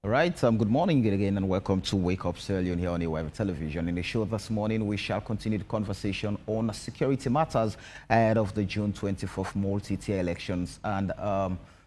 All right, good morning again and welcome to Wake Up Sierra Leone here on AWIV Television. In the show this morning, we shall continue the conversation on security matters ahead of the June 24th multi-tier elections and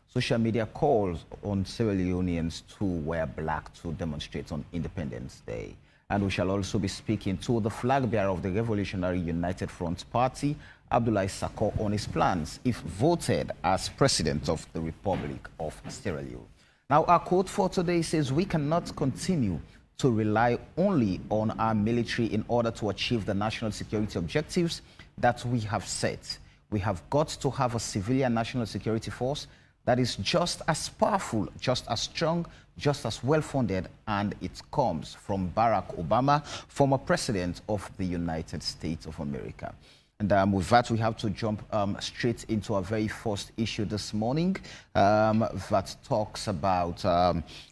social media calls on Sierra Leoneans to wear black to demonstrate on Independence Day. And we shall also be speaking to the flag bearer of the Revolutionary United Front Party, Abdoulaye Sako, on his plans if voted as President of the Republic of Sierra Leone. Now, our quote for today says, "We cannot continue to rely only on our military in order to achieve the national security objectives that we have set. We have got to have a civilian national security force that is just as powerful, just as strong, just as well-funded, and it comes from Barack Obama, former President of the United States of America." And with that, we have to jump straight into our very first issue this morning that talks about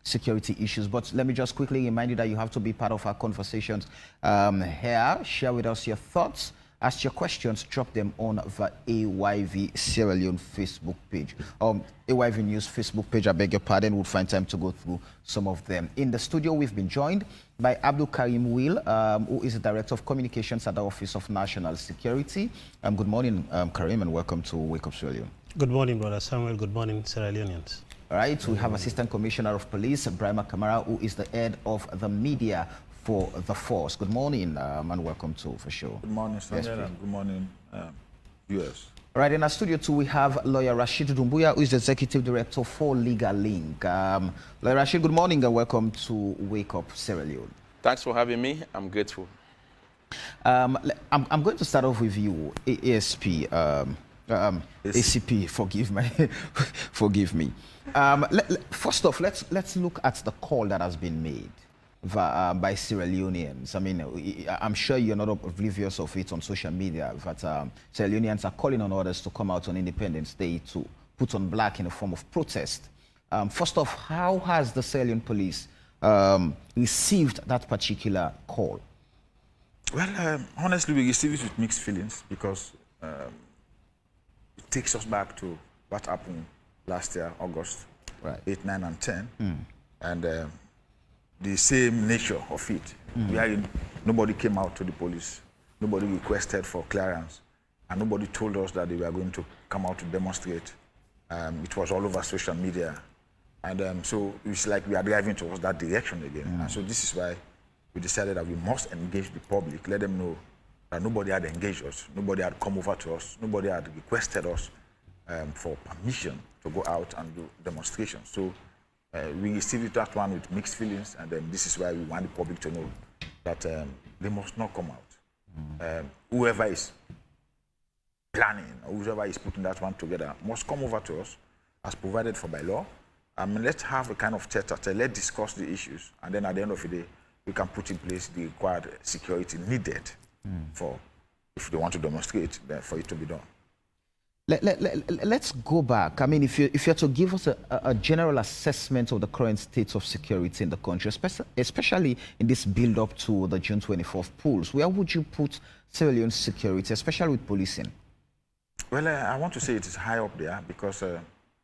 security issues. But let me just quickly remind you that you have to be part of our conversations here. Share with us your thoughts. Ask your questions, drop them on the AYV Sierra Leone Facebook page. AYV News Facebook page, I beg your pardon, we'll find time to go through some of them. In the studio, we've been joined by Abdul Karim Will, who is the Director of Communications at the Office of National Security. Good morning, Karim, and welcome to Wake Up Sierra Leone. Good morning, Brother Samuel. Good morning, Sierra Leoneans. All right, we have Assistant Commissioner of Police, Brahma Kamara, who is the head of the media for the force. Good morning, and welcome to For Sure. Good morning, Samuel, and good morning, viewers. All right, in our studio too, we have lawyer Rashid Dumbuya, who is the Executive Director for Legal Link. Lawyer Rashid, good morning and welcome to Wake Up Sierra Leone. Thanks for having me. I'm grateful. I'm going to start off with you, ASP, ACP, forgive me. Forgive me. First off, let's look at the call that has been made by Sierra Leoneans. I mean, I'm sure you're not oblivious of it on social media, but Sierra Leoneans are calling on others to come out on Independence Day to put on black in a form of protest. First off, how has the Sierra Leone police received that particular call? Well, honestly, we receive it with mixed feelings because it takes us back to what happened last year, August 8, 9, and 10. And the same nature of it. Nobody came out to the police. Nobody requested for clearance. And nobody told us that they were going to come out to demonstrate. It was all over social media. And so it's like we are driving towards that direction again. And so this is why we decided that we must engage the public, let them know that nobody had engaged us, nobody had come over to us, nobody had requested us for permission to go out and do demonstrations. So we received that one with mixed feelings, and this is why we want the public to know that they must not come out. Whoever is planning, or whoever is putting that one together, must come over to us as provided for by law. Let's have a kind of tete-a-tete, let's discuss the issues, and then at the end of the day, we can put in place the required security needed for, if they want to demonstrate, for it to be done. Let's go back. I mean, if you're to give us a general assessment of the current state of security in the country, especially in this build-up to the June 24th polls, where would you put Sierra Leone's security, especially with policing? Well, I want to say it is high up there because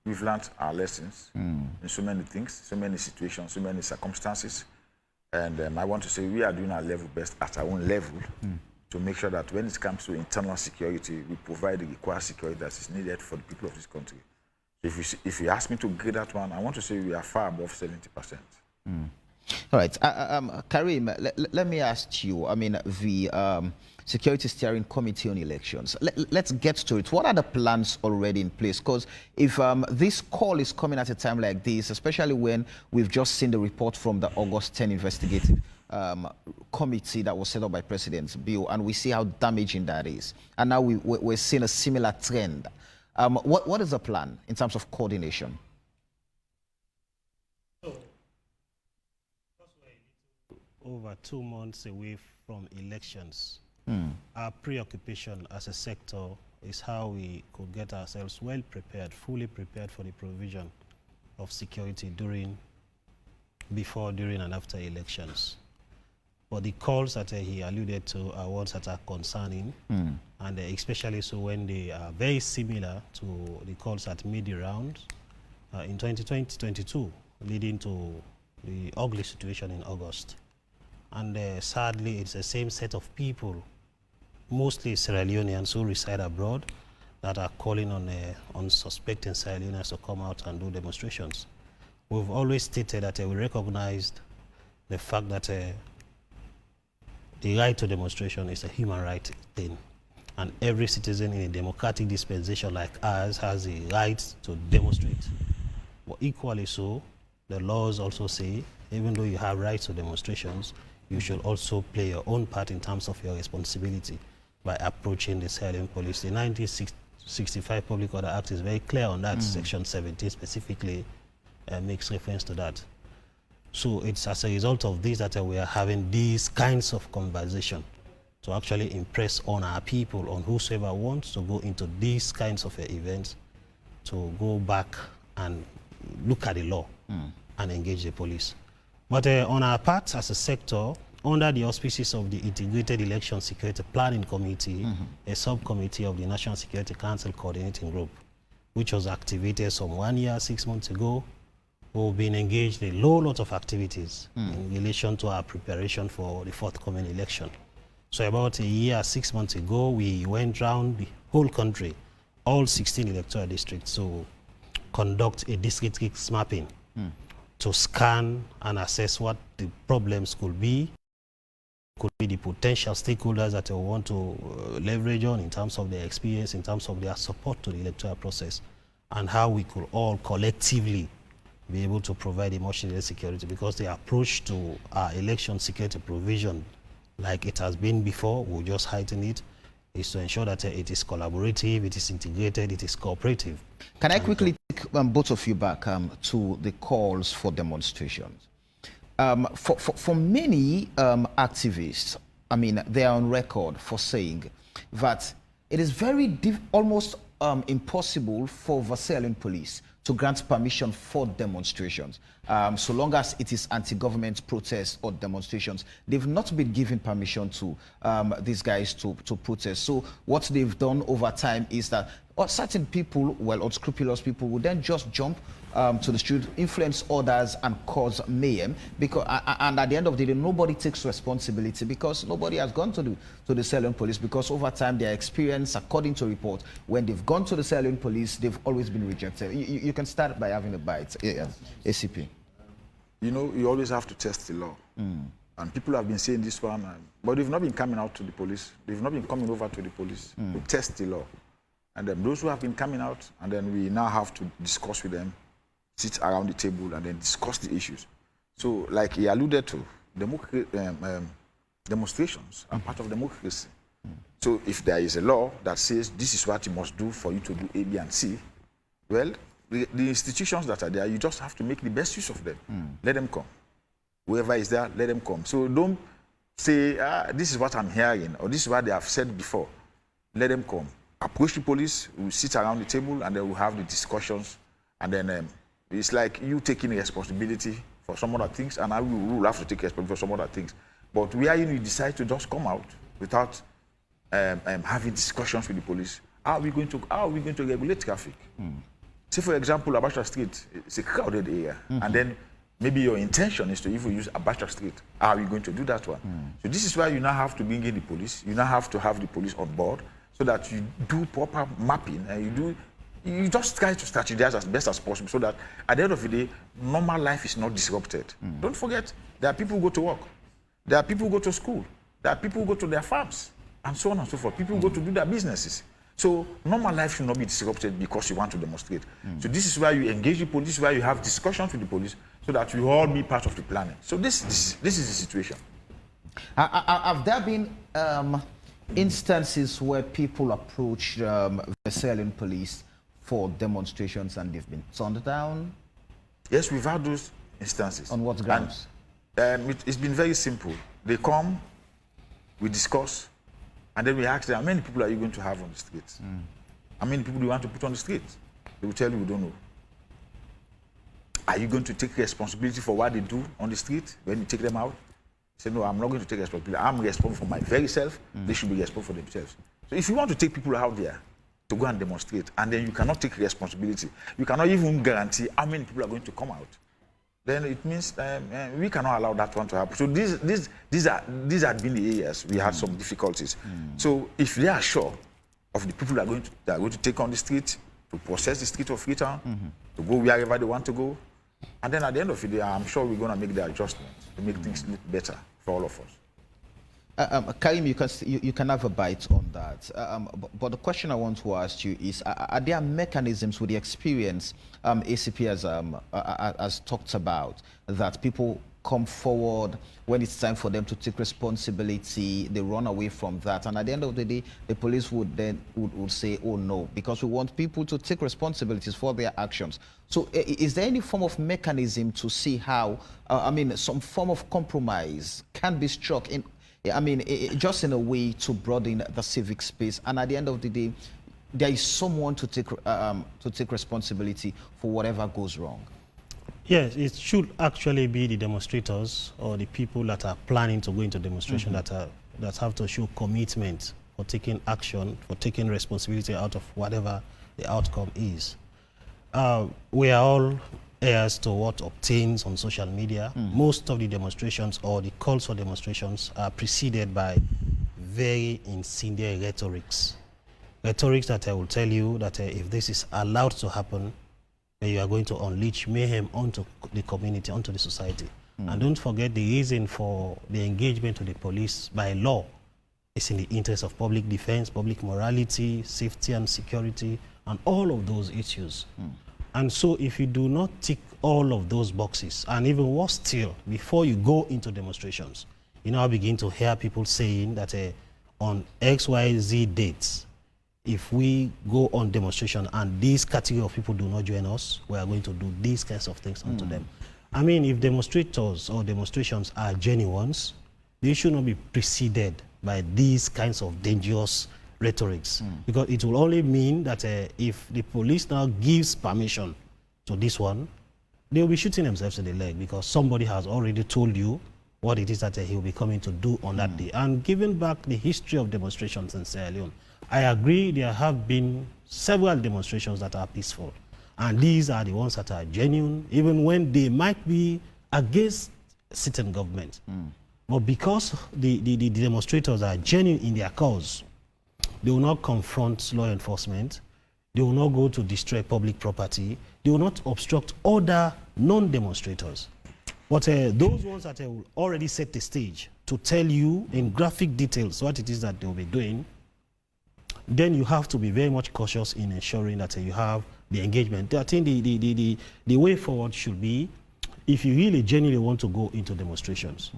we've learned our lessons in so many things, so many situations, so many circumstances. And I want to say we are doing our level best at our own level to make sure that when it comes to internal security, we provide the required security that is needed for the people of this country. So if you ask me to grade that one, I want to say we are far above 70%. All right. Karim, let me ask you, I mean, the Security Steering Committee on Elections. Let's get to it. What are the plans already in place? Because if this call is coming at a time like this, especially when we've just seen the report from the August 10 investigative committee that was set up by President Bill, and we see how damaging that is. And now we're seeing a similar trend. What is the plan in terms of coordination? Over 2 months away from elections, our preoccupation as a sector is how we could get ourselves well prepared, fully prepared for the provision of security before, during, and after elections. But the calls that he alluded to are ones that are concerning, and especially so when they are very similar to the calls that made the rounds in 2022, leading to the ugly situation in August. And sadly, it's the same set of people, mostly Sierra Leoneans who reside abroad, that are calling on suspecting Sierra Leoneans to come out and do demonstrations. We've always stated that we recognized the fact that the right to demonstration is a human right thing. And every citizen in a democratic dispensation like ours has the right to demonstrate. But equally so, the laws also say, even though you have rights to demonstrations, you should also play your own part in terms of your responsibility by approaching the Sierra Leone police. The 1965 Public Order Act is very clear on that. Section 17 specifically makes reference to that. So it's as a result of this that we are having these kinds of conversation to actually impress on our people, on whosoever wants to go into these kinds of events, to go back and look at the law and engage the police. But on our part as a sector, under the auspices of the Integrated Election Security Planning Committee, a subcommittee of the National Security Council Coordinating Group, which was activated some 1 year, 6 months ago, we've been engaged in a whole lot of activities in relation to our preparation for the forthcoming election. So about 1 year, 6 months ago, we went around the whole country, all 16 electoral districts, to conduct a district mapping to scan and assess what the problems could be the potential stakeholders that we want to leverage on in terms of their experience, in terms of their support to the electoral process, and how we could all collectively be able to provide a much needed security, because the approach to our election security provision, like it has been before, we'll just heighten it, is to ensure that it is collaborative, it is integrated, it is cooperative. Can I quickly take both of you back to the calls for demonstrations? For many activists, I mean, they are on record for saying that it is very almost impossible for Vasilian police to grant permission for demonstrations. So long as it is anti-government protests or demonstrations, they've not been given permission to these guys to protest. So what they've done over time is that certain people, well, unscrupulous people, would then just jump to the street, influence others, and cause mayhem. Because and at the end of the day, nobody takes responsibility, because nobody has gone to the Sierra Leone police, because over time their experience, according to reports, when they've gone to the Sierra Leone police, they've always been rejected. You can start by having a bite. Yeah. ACP. You know, you always have to test the law. And people have been saying this one, but they've not been coming out to the police. They've not been coming over to the police to test the law. And then those who have been coming out, and then we now have to discuss with them, sit around the table, and then discuss the issues. So, like he alluded to, demonstrations are part of democracy. So if there is a law that says this is what you must do for you to do A, B, and C, well, the institutions that are there, you just have to make the best use of them. Let them come. Whoever is there, let them come. So don't say, this is what I'm hearing, or this is what they have said before. Let them come. Approach the police, we'll sit around the table, and then we'll have the discussions. And then it's like you taking responsibility for some other things, and I will have to take responsibility for some other things. But where you decide to just come out without having discussions with the police, how are we going to regulate traffic? Say, for example, Abacha Street, it's a crowded area, and then maybe your intention is to even use Abacha Street. How are you going to do that one? So this is why you now have to bring in the police. You now have to have the police on board, so that you do proper mapping, and you just try to strategize as best as possible, so that at the end of the day, normal life is not disrupted. Don't forget, there are people who go to work. There are people who go to school. There are people who go to their farms, and so on and so forth. People who go to do their businesses. So normal life should not be disrupted because you want to demonstrate. So this is why you engage the police, this is why you have discussions with the police, so that we all be part of the planning. So this is the situation. Have there been instances where people approached the Sierra Leone police for demonstrations and they've been turned down? Yes, we've had those instances. On what grounds? It's been very simple. They come, we discuss, and then we ask them, how many people are you going to have on the streets? How many people do you want to put on the streets? They will tell you, we don't know. Are you going to take responsibility for what they do on the street when you take them out? Say, no, I'm not going to take responsibility. I'm responsible for my very self. They should be responsible for themselves. So if you want to take people out there to go and demonstrate, and then you cannot take responsibility, you cannot even guarantee how many people are going to come out, then it means we cannot allow that one to happen. So these had been the areas we had some difficulties. So if they are sure of the people that are going to take on the street, to process the street of Freetown, to go wherever they want to go, and then at the end of the day, I'm sure we're going to make the adjustments to make things look better for all of us. Karim, you can have a bite on that. But the question I want to ask you is, are there mechanisms with the experience ACP has talked about that people come forward when it's time for them to take responsibility, they run away from that, and at the end of the day, the police would then would say, oh no, because we want people to take responsibilities for their actions. So is there any form of mechanism to see how, some form of compromise can be struck in, just in a way to broaden the civic space, and at the end of the day, there is someone to take responsibility for whatever goes wrong? Yes, it should actually be the demonstrators or the people that are planning to go into demonstration that have to show commitment for taking action, for taking responsibility out of whatever the outcome is. We are all heirs to what obtains on social media. Most of the demonstrations or the calls for demonstrations are preceded by very incendiary rhetorics. Rhetorics that I will tell you that if this is allowed to happen, you are going to unleash mayhem onto the community, onto the society. And don't forget, the reason for the engagement of the police by law is in the interest of public defense, public morality, safety and security, and all of those issues. And so if you do not tick all of those boxes, and even worse still, before you go into demonstrations, you now begin to hear people saying that on XYZ dates, if we go on demonstration and this category of people do not join us, we are going to do these kinds of things onto them. I mean, if demonstrators or demonstrations are genuine ones, they should not be preceded by these kinds of dangerous rhetorics, because it will only mean that if the police now gives permission to this one, they will be shooting themselves in the leg, because somebody has already told you what it is that he will be coming to do on that day. And given back the history of demonstrations in Sierra Leone, I agree there have been several demonstrations that are peaceful, and these are the ones that are genuine, even when they might be against certain government. But because the demonstrators are genuine in their cause, they will not confront law enforcement, they will not go to destroy public property, they will not obstruct other non-demonstrators. But those ones that will already set the stage to tell you in graphic details what it is that they will be doing, then you have to be very much cautious in ensuring that you have the engagement. I think the way forward should be, if you really genuinely want to go into demonstrations,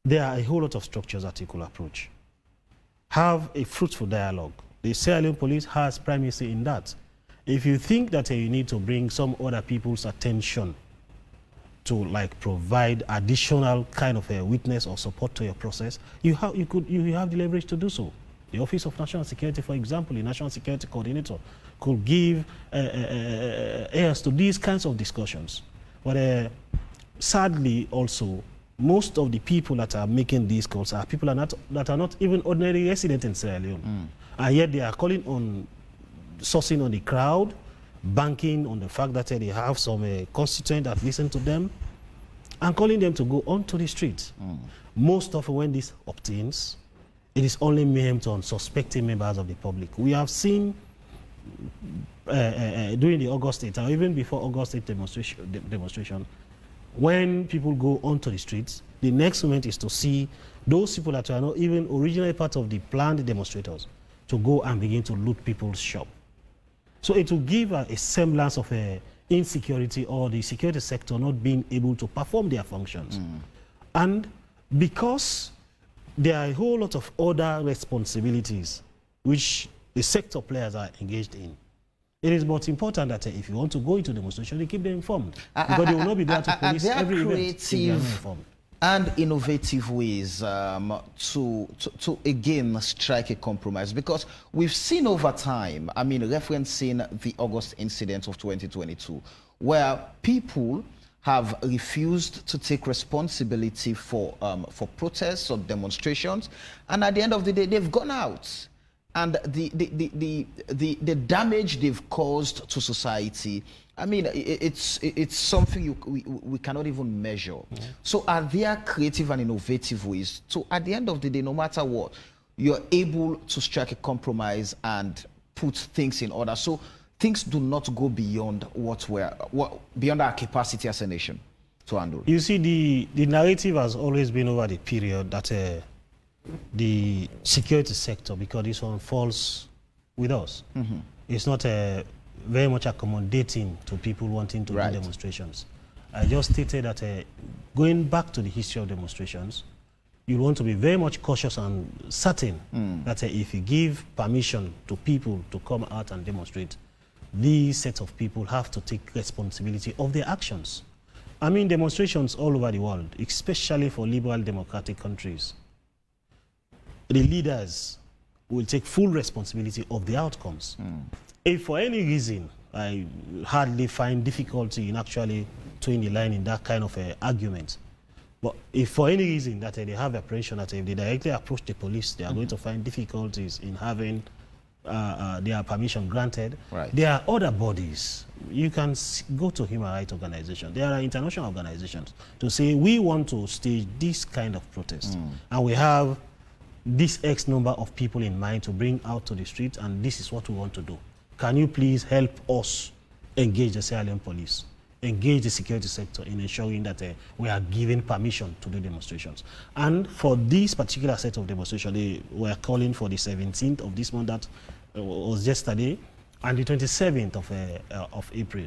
there are a whole lot of structures that you could approach. Have a fruitful dialogue. The Sierra Leone police has primacy in that. If you think that you need to bring some other people's attention to provide additional kind of a witness or support to your process, you have the leverage to do so. The Office of National Security, for example, the National Security Coordinator, could give ears to these kinds of discussions. But sadly, also, most of the people that are making these calls are people that are not even ordinary residents in Sierra Leone. And yet they are calling on, sourcing on the crowd, banking on the fact that they have some constituent that listen to them, and calling them to go onto the streets. Most often when this obtains, it is only mayhem to unsuspecting members of the public. We have seen during the August 8th, or even before August 8th demonstration, when people go onto the streets, the next moment is to see those people that are not even originally part of the planned demonstrators to go and begin to loot people's shop. So it will give a semblance of insecurity, or the security sector not being able to perform their functions. And because there are a whole lot of other responsibilities which the sector players are engaged in, it is but important that if you want to go into demonstration, you keep them informed, because they will not be there to police every event if they are not informed. And innovative ways to again strike a compromise, because we've seen over time, referencing the August incident of 2022, where people have refused to take responsibility for protests or demonstrations, and at the end of the day, they've gone out. and the damage they've caused to society, I mean, it's something we cannot even measure. Yeah. So are there creative and innovative ways? So at the end of the day, no matter what, you're able to strike a compromise and put things in order. So things do not go beyond beyond our capacity as a nation to handle. You see, the narrative has always been over the period that the security sector, because this one falls with us, it's not very much accommodating to people wanting to do demonstrations. I just stated that going back to the history of demonstrations, you want to be very much cautious and certain that if you give permission to people to come out and demonstrate, these set of people have to take responsibility of their actions. I mean, demonstrations all over the world, especially for liberal democratic countries, the leaders will take full responsibility of the outcomes. If for any reason, I hardly find difficulty in actually towing the line in that kind of argument. But if for any reason that they have apprehension that if they directly approach the police, they are going to find difficulties in having their permission granted. There are other bodies. You can go to human rights organizations. There are international organizations to say, we want to stage this kind of protest. And we have this X number of people in mind to bring out to the street, and this is what we want to do. Can you please help us engage the Sierra Leone police, engage the security sector in ensuring that we are giving permission to do demonstrations? And for this particular set of demonstrations, they were calling for the 17th of this month, that was yesterday, and the 27th of April.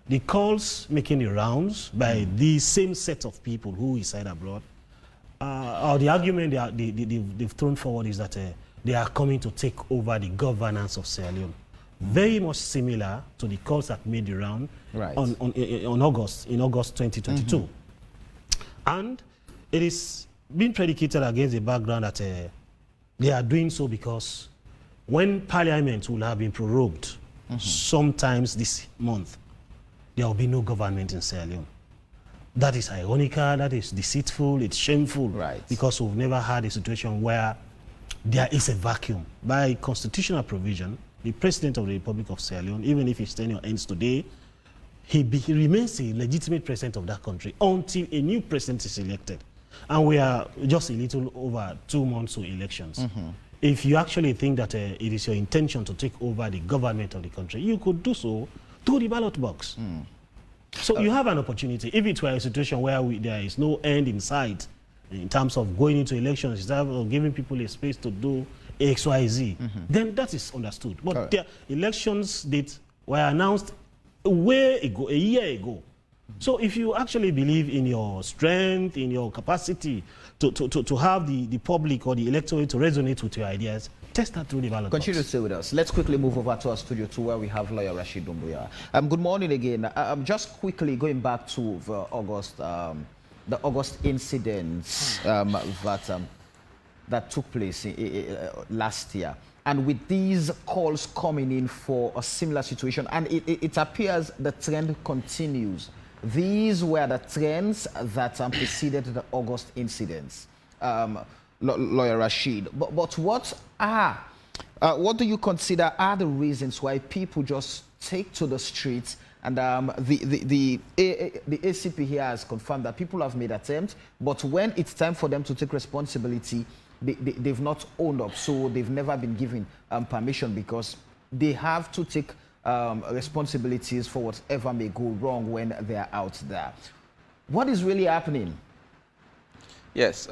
The calls making the rounds by the same set of people who reside abroad, or the argument they've thrown forward is that they are coming to take over the governance of Sierra Leone. Very much similar to the calls that made the round in August 2022. And it is being predicated against the background that they are doing so because when Parliament will have been prorogued sometimes this month, there will be no government in Sierra Leone. That is ironical, that is deceitful, it's shameful, because we've never had a situation where there is a vacuum. By constitutional provision, the President of the Republic of Sierra Leone, even if his tenure ends today, he remains a legitimate president of that country until a new president is elected. And we are just a little over 2 months to elections. If you actually think that it is your intention to take over the government of the country, you could do so through the ballot box. So you have an opportunity. If it were a situation where there is no end in sight in terms of going into elections, instead of giving people a space to do X, Y, Z, then that is understood. But the elections date were announced a year ago. So if you actually believe in your strength, in your capacity to have the public or the electorate to resonate with your ideas, test that through the ballot box. Continue to stay with us. Let's quickly move over to our studio 2 where we have lawyer Rashid. Good morning again. I'm just quickly going back to the August incidents that took place last year. And with these calls coming in for a similar situation, and it appears the trend continues. These were the trends that preceded the August incidents. Lawyer Rashid, but what do you consider are the reasons why people just take to the streets? And the ACP here has confirmed that people have made attempts, but when it's time for them to take responsibility, they've not owned up, so they've never been given permission because they have to take responsibilities for whatever may go wrong when they're out there. What is really happening? Yes,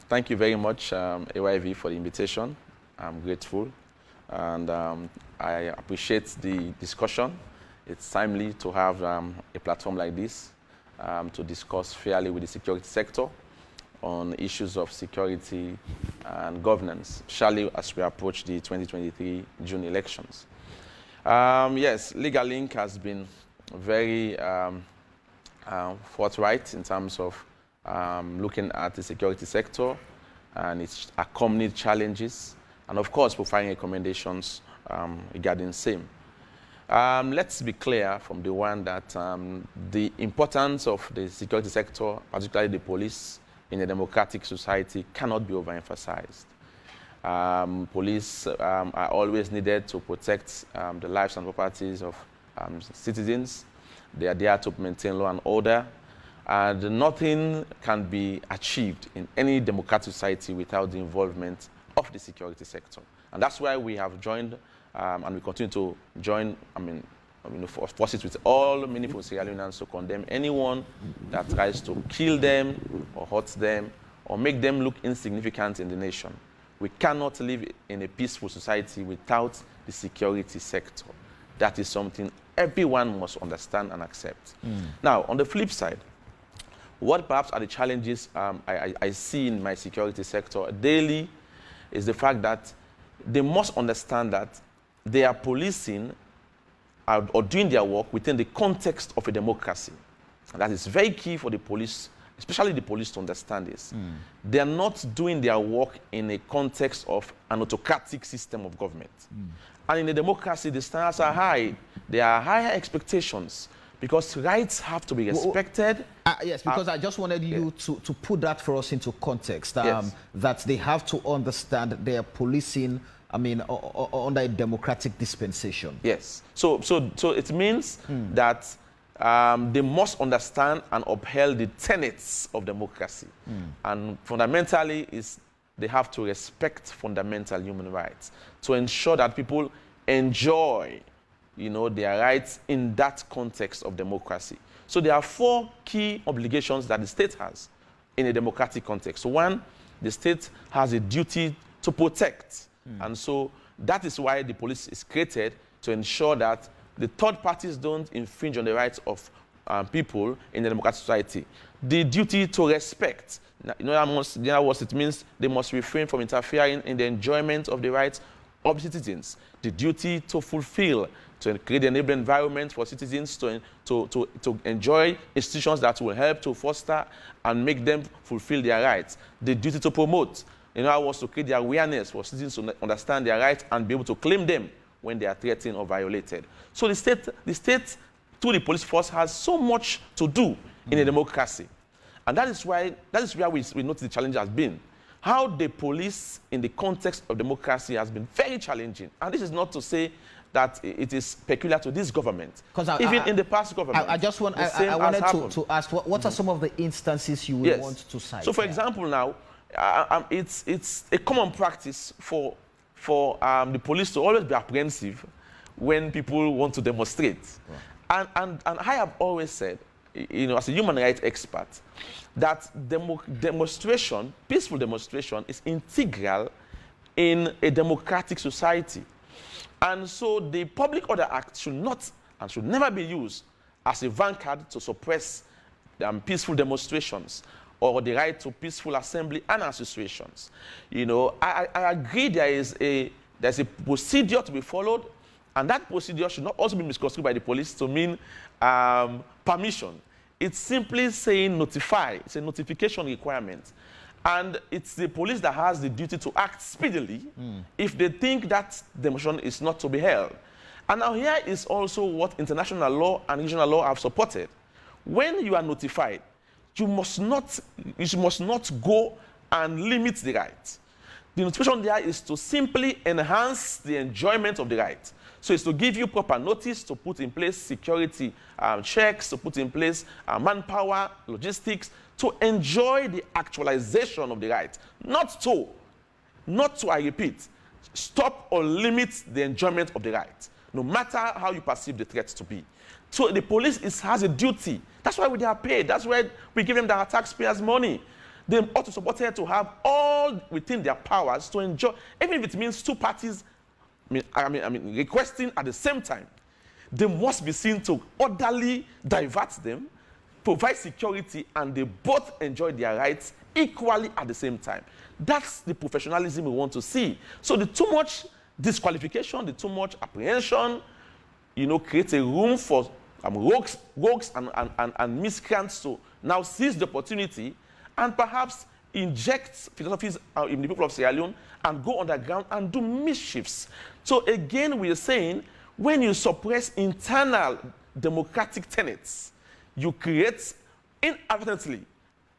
thank you very much, AYV, for the invitation. I'm grateful, and I appreciate the discussion. It's timely to have a platform like this to discuss fairly with the security sector on issues of security and governance, especially as we approach the 2023 June elections. Yes, Legal Link has been very forthright in terms of looking at the security sector and its accompanied challenges, and of course providing recommendations regarding same. Let's be clear from the one that the importance of the security sector, particularly the police, in a democratic society cannot be overemphasized. Police are always needed to protect the lives and properties of citizens. They are there to maintain law and order. And nothing can be achieved in any democratic society without the involvement of the security sector. And that's why we have joined and we continue to join, forces with all meaningful Sierra Leoneans to condemn anyone that tries to kill them or hurt them or make them look insignificant in the nation. We cannot live in a peaceful society without the security sector. That is something everyone must understand and accept. Now, on the flip side, what perhaps are the challenges I see in my security sector daily is the fact that they must understand that they are policing or doing their work within the context of a democracy. And that is very key for the police, especially the police, to understand this. They are not doing their work in a context of an autocratic system of government. And in a democracy, the standards are high. There are higher expectations because rights have to be respected. Yes, because I just wanted you to put that for us into context, Yes. that they have to understand they are policing, under a democratic dispensation. Yes. So it means that they must understand and upheld the tenets of democracy. And fundamentally, they have to respect fundamental human rights to ensure that people enjoy, their rights in that context of democracy. So there are 4 key obligations that the state has in a democratic context. So 1, the state has a duty to protect. And so that is why the police is created, to ensure that the third parties don't infringe on the rights of people in a democratic society. The duty to respect. In other words, it means they must refrain from interfering in the enjoyment of the rights of citizens. The duty to fulfill, to create an enabling environment for citizens to enjoy institutions that will help to foster and make them fulfill their rights. The duty to promote, in other words, to create the awareness for citizens to understand their rights and be able to claim them when they are threatened or violated. So the state, through the police force, has so much to do in a democracy. And that is where we notice the challenge has been. How the police in the context of democracy has been very challenging. And this is not to say that it is peculiar to this government. Even in the past government. I wanted to ask, what are some of the instances you would want to cite? So, for example, now, it's a common practice for the police to always be apprehensive when people want to demonstrate. Right. And I have always said, as a human rights expert, that demonstration, peaceful demonstration, is integral in a democratic society. And so the Public Order Act should not and should never be used as a vanguard to suppress peaceful demonstrations or the right to peaceful assembly and associations. I agree there's a procedure to be followed, and that procedure should not also be misconstrued by the police to mean permission. It's simply saying notify. It's a notification requirement. And it's the police that has the duty to act speedily if they think that demonstration is not to be held. And now here is also what international law and regional law have supported. When you are notified, you must not go and limit the right. The notification there is to simply enhance the enjoyment of the right. So it's to give you proper notice, to put in place security checks, to put in place manpower, logistics, to enjoy the actualization of the right. Not to, I repeat, stop or limit the enjoyment of the right, no matter how you perceive the threat to be. So the police has a duty. That's why they are paid. That's why we give them their taxpayers' money. They ought to support her to have all within their powers to enjoy, even if it means 2 parties requesting at the same time. They must be seen to orderly divert them, provide security, and they both enjoy their rights equally at the same time. That's the professionalism we want to see. So the too much disqualification, the too much apprehension, creates a room for rogues and miscreants to now seize the opportunity and perhaps inject philosophies in the people of Sierra Leone and go underground and do mischiefs. So again, we are saying, when you suppress internal democratic tenets, you create inadvertently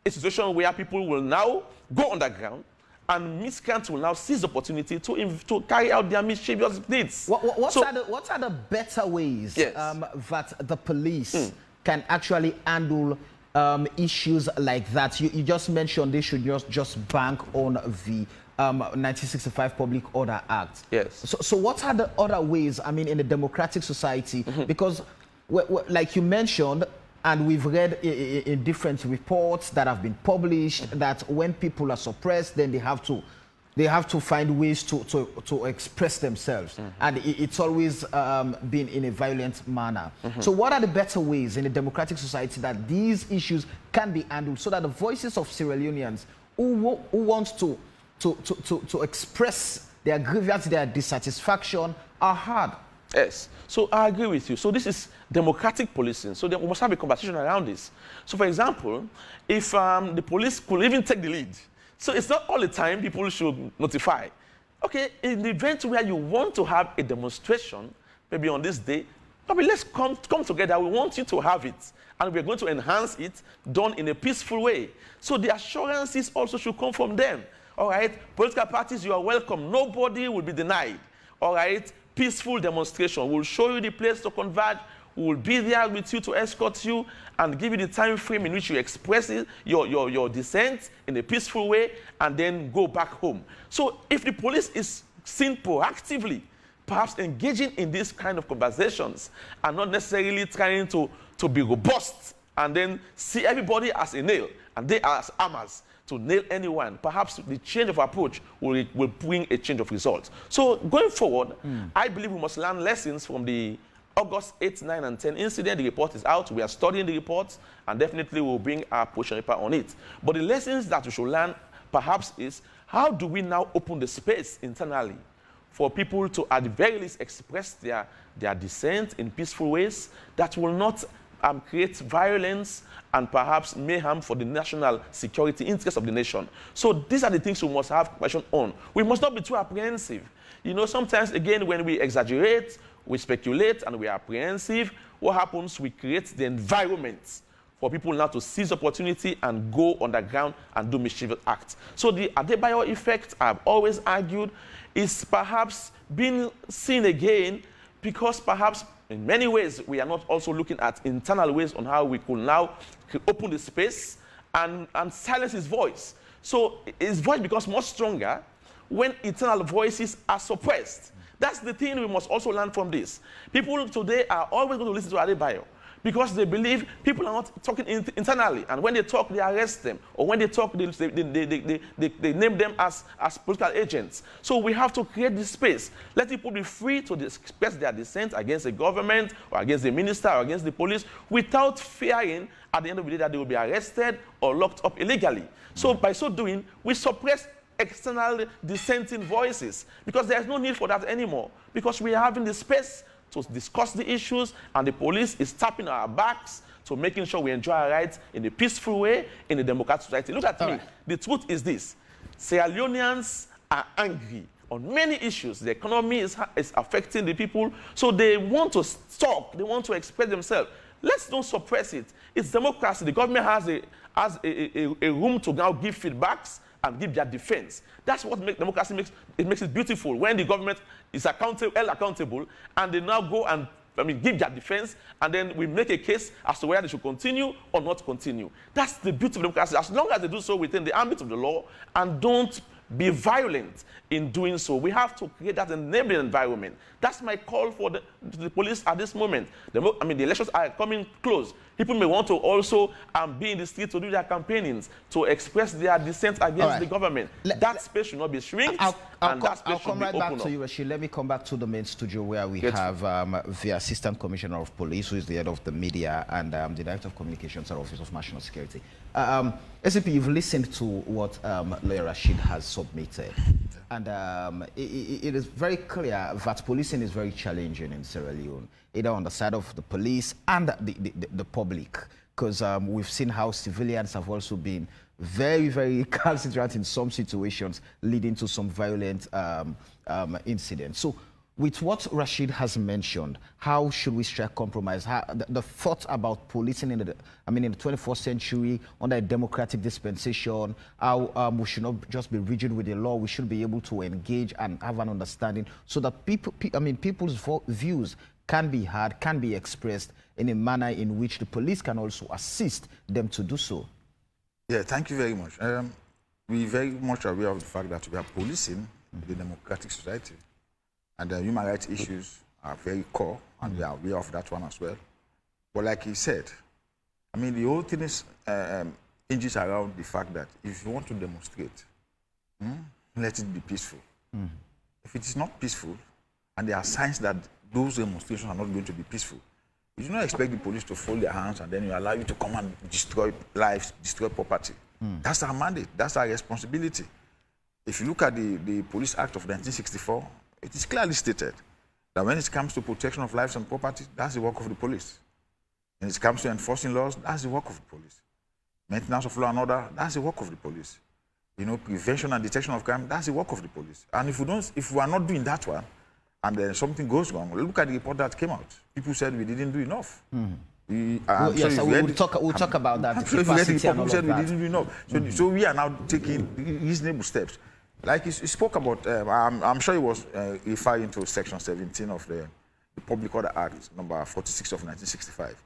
a situation where people will now go underground and miscreants will now seize the opportunity to carry out their mischievous deeds. What are the better ways that the police can actually handle issues like that? You just mentioned they should just bank on the 1965 Public Order Act. Yes. So what are the other ways, I mean, in a democratic society? Because, like you mentioned, and we've read in different reports that have been published, that when people are suppressed, then they have to find ways to express themselves. And it's always been in a violent manner. So what are the better ways in a democratic society that these issues can be handled so that the voices of Sierra Leoneans who want to express their grievance, their dissatisfaction are heard? Yes. So I agree with you. So this is democratic policing. So we must have a conversation around this. So for example, if the police could even take the lead. So it's not all the time people should notify. Okay, in the event where you want to have a demonstration, maybe on this day, maybe let's come together. We want you to have it. And we're going to enhance it, done in a peaceful way. So the assurances also should come from them. All right, political parties, you are welcome. Nobody will be denied. All right, peaceful demonstration. We'll show you the place to converge. We will be there with you to escort you and give you the time frame in which you express it, your dissent in a peaceful way, and then go back home. So if the police is seen proactively, perhaps engaging in these kind of conversations and not necessarily trying to be robust and then see everybody as a nail and they as hammers to nail anyone, perhaps the change of approach will bring a change of results. So going forward, I believe we must learn lessons from the August 8, 9, and 10 incident. The report is out. We are studying the reports, and definitely we'll bring our position paper on it. But the lessons that we should learn, perhaps, is how do we now open the space internally for people to, at the very least, express their dissent in peaceful ways that will not create violence and perhaps mayhem for the national security interest of the nation. So these are the things we must have question on. We must not be too apprehensive. You know, sometimes, again, when we exaggerate, we speculate, and we are apprehensive, what happens? We create the environment for people now to seize opportunity and go underground and do mischievous acts. So the Adebayo effect, I've always argued, is perhaps being seen again because perhaps in many ways we are not also looking at internal ways on how we could now open the space and silence his voice. So his voice becomes more stronger when internal voices are suppressed. That's the thing we must also learn from this. People today are always going to listen to Adebayo because they believe people are not talking internally. And when they talk, they arrest them. Or when they talk, they name them as political agents. So we have to create this space. Let people be free to express their dissent against the government or against the minister or against the police without fearing at the end of the day that they will be arrested or locked up illegally. So by so doing, we suppress external dissenting voices because there's no need for that anymore because we are having the space to discuss the issues and the police is tapping our backs to making sure we enjoy our rights in a peaceful way in a democratic society. Look at me. Right. The truth is this. Sierra Leoneans are angry on many issues. The economy is affecting the people, so they want to talk. They want to express themselves. Let's not suppress it. It's democracy. The government has a room to now give feedbacks and give their defense. That's what democracy makes it beautiful. When the government is held accountable, and they now go and give their defense, and then we make a case as to whether they should continue or not continue. That's the beauty of democracy. As long as they do so within the ambit of the law and don't be violent in doing so. We have to create that enabling environment. That's my call for the police at this moment. The elections are coming close. People may want to also be in the street to do their campaigns, to express their dissent against the government. That space should not be shrinked, and that space should be opened up. I'll come right back to you, Rashid. Let me come back to the main studio where we have the Assistant Commissioner of Police, who is the head of the media, and the Director of Communications at Office of National Security. SCP, you've listened to what Lawyer Rashid has submitted. And it is very clear that policing is very challenging in Sierra Leone, either on the side of the police and the public, because we've seen how civilians have also been very, very recalcitrant in some situations, leading to some violent incidents. So with what Rashid has mentioned, how should we strike compromise? The thought about policing in the 21st century under a democratic dispensation, how we should not just be rigid with the law. We should be able to engage and have an understanding so that people's views can be heard, can be expressed in a manner in which the police can also assist them to do so. Yeah, thank you very much. We're very much aware of the fact that we are policing the democratic society. And the human rights issues are very core, and we are aware of that one as well. But like he said, I mean, the whole thing is hinges around the fact that if you want to demonstrate, let it be peaceful. If it is not peaceful, and there are signs that those demonstrations are not going to be peaceful, you do not expect the police to fold their hands and then you allow you to come and destroy lives, destroy property. That's our mandate. That's our responsibility. If you look at the Police Act of 1964, it is clearly stated that when it comes to protection of lives and property, that's the work of the police. When it comes to enforcing laws, that's the work of the police. Maintenance of law and order, that's the work of the police. You know, prevention and detection of crime, that's the work of the police. And if we are not doing that one, and then something goes wrong, look at the report that came out. People said we didn't do enough. We'll talk about that. People said we didn't do enough. So we are now taking reasonable steps. Like he spoke about, I'm sure he was referring to Section 17 of the Public Order Act, number 46 of 1965,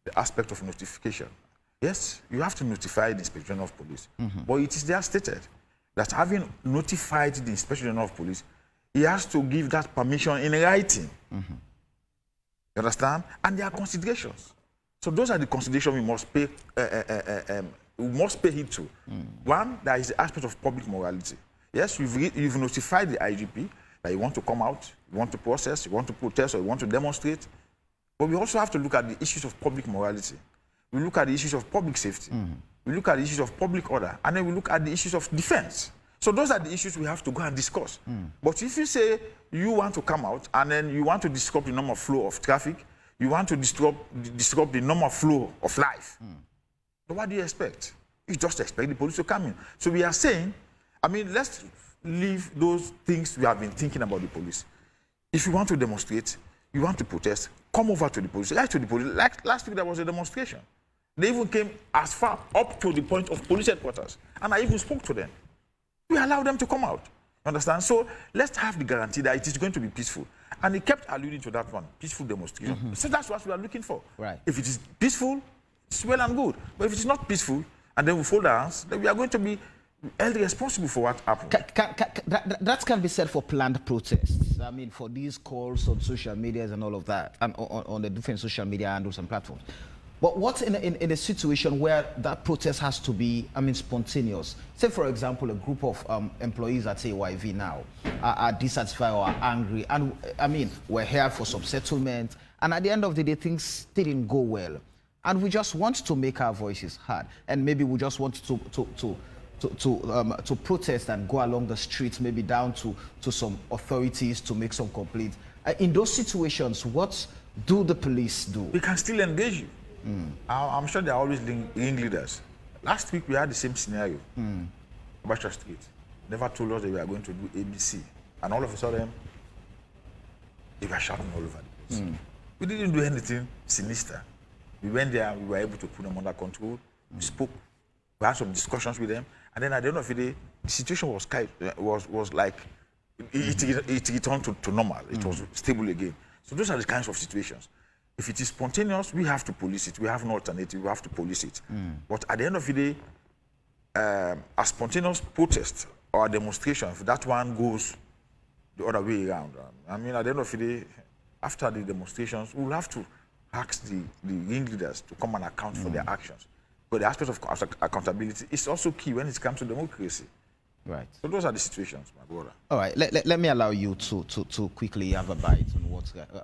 the aspect of notification. Yes, you have to notify the Inspector General of Police, but it is there stated that having notified the Inspector General of Police, he has to give that permission in writing. You understand? And there are considerations. So those are the considerations we must pay heed to. One, there is the aspect of public morality. Yes, you've notified the IGP that you want to come out, you want to process, you want to protest, or you want to demonstrate. But we also have to look at the issues of public morality. We look at the issues of public safety. We look at the issues of public order. And then we look at the issues of defense. So those are the issues we have to go and discuss. But if you say you want to come out and then you want to disrupt the normal flow of traffic, you want to disrupt the normal flow of life, so what do you expect? You just expect the police to come in. So we are saying, I mean, let's leave those things we have been thinking about the police. If you want to demonstrate, you want to protest, come over to the police. Like to the police. Like last week, there was a demonstration. They even came as far up to the point of police headquarters. And I even spoke to them. We allow them to come out. Understand? So let's have the guarantee that it is going to be peaceful. And he kept alluding to that one, peaceful demonstration. So that's what we are looking for. Right. If it is peaceful, it's well and good. But if it is not peaceful, and then we fold our hands, then we are going to be held responsible for what happened. That can be said for planned protests. I mean, for these calls on social media and all of that, and on the different social media handles and platforms. But what's in a situation where that protest has to be, I mean, spontaneous? Say, for example, a group of employees at AYV now are dissatisfied or are angry, and I mean, we're here for some settlement, and at the end of the day, things didn't go well, and we just want to make our voices heard, and maybe we just want to protest and go along the streets, maybe down to some authorities to make some complaints. In those situations, what do the police do? We can still engage you. I'm sure there are always ringleaders. Last week we had the same scenario. Abacha Street. Never told us that we are going to do ABC. And all of a sudden, they were shouting all over the place. We didn't do anything sinister. We went there, we were able to put them under control. We spoke, we had some discussions with them. And then at the end of the day, the situation was like, it returned to normal. It was stable again. So those are the kinds of situations. If it is spontaneous, we have to police it. We have no alternative. We have to police it. But at the end of the day, a spontaneous protest or a demonstration, if that one goes the other way around, I mean, at the end of the day, after the demonstrations, we'll have to ask the ringleaders to come and account for their actions. But the aspect of accountability is also key when it comes to democracy. Right. So those are the situations, my brother. All right. Let me allow you to quickly have a bite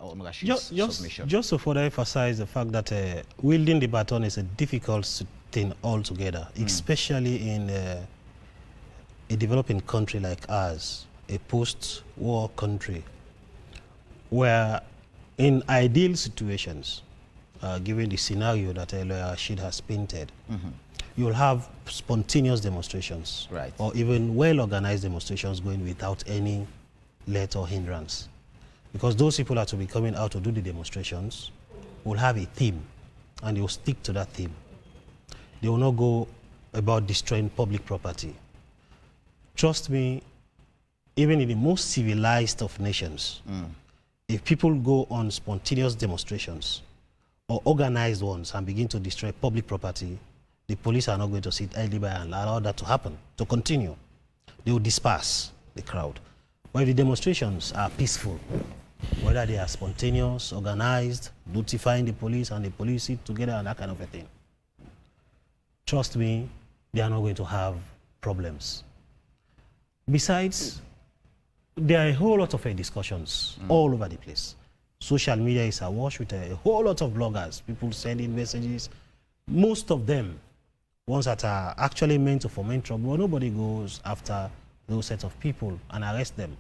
on Rashid's submission. Just to further emphasize the fact that wielding the baton is a difficult thing altogether, especially in a developing country like ours, a post-war country, where in ideal situations, given the scenario that Rashid has painted, you'll have spontaneous demonstrations, right, or even well-organized demonstrations going without any let or hindrance. because those people that will be coming out to do the demonstrations will have a theme, and they will stick to that theme. They will not go about destroying public property. Trust me, even in the most civilized of nations, if people go on spontaneous demonstrations or organized ones and begin to destroy public property, the police are not going to sit idly by and allow that to happen, to continue. They will disperse the crowd. But if the demonstrations are peaceful, whether they are spontaneous, organized, notifying the police, and the police sit together and that kind of a thing, trust me, they are not going to have problems. Besides, there are a whole lot of discussions all over the place. Social media is awash with a whole lot of bloggers, people sending messages. Most of them, ones that are actually meant to foment trouble, nobody goes after those sets of people and arrest them,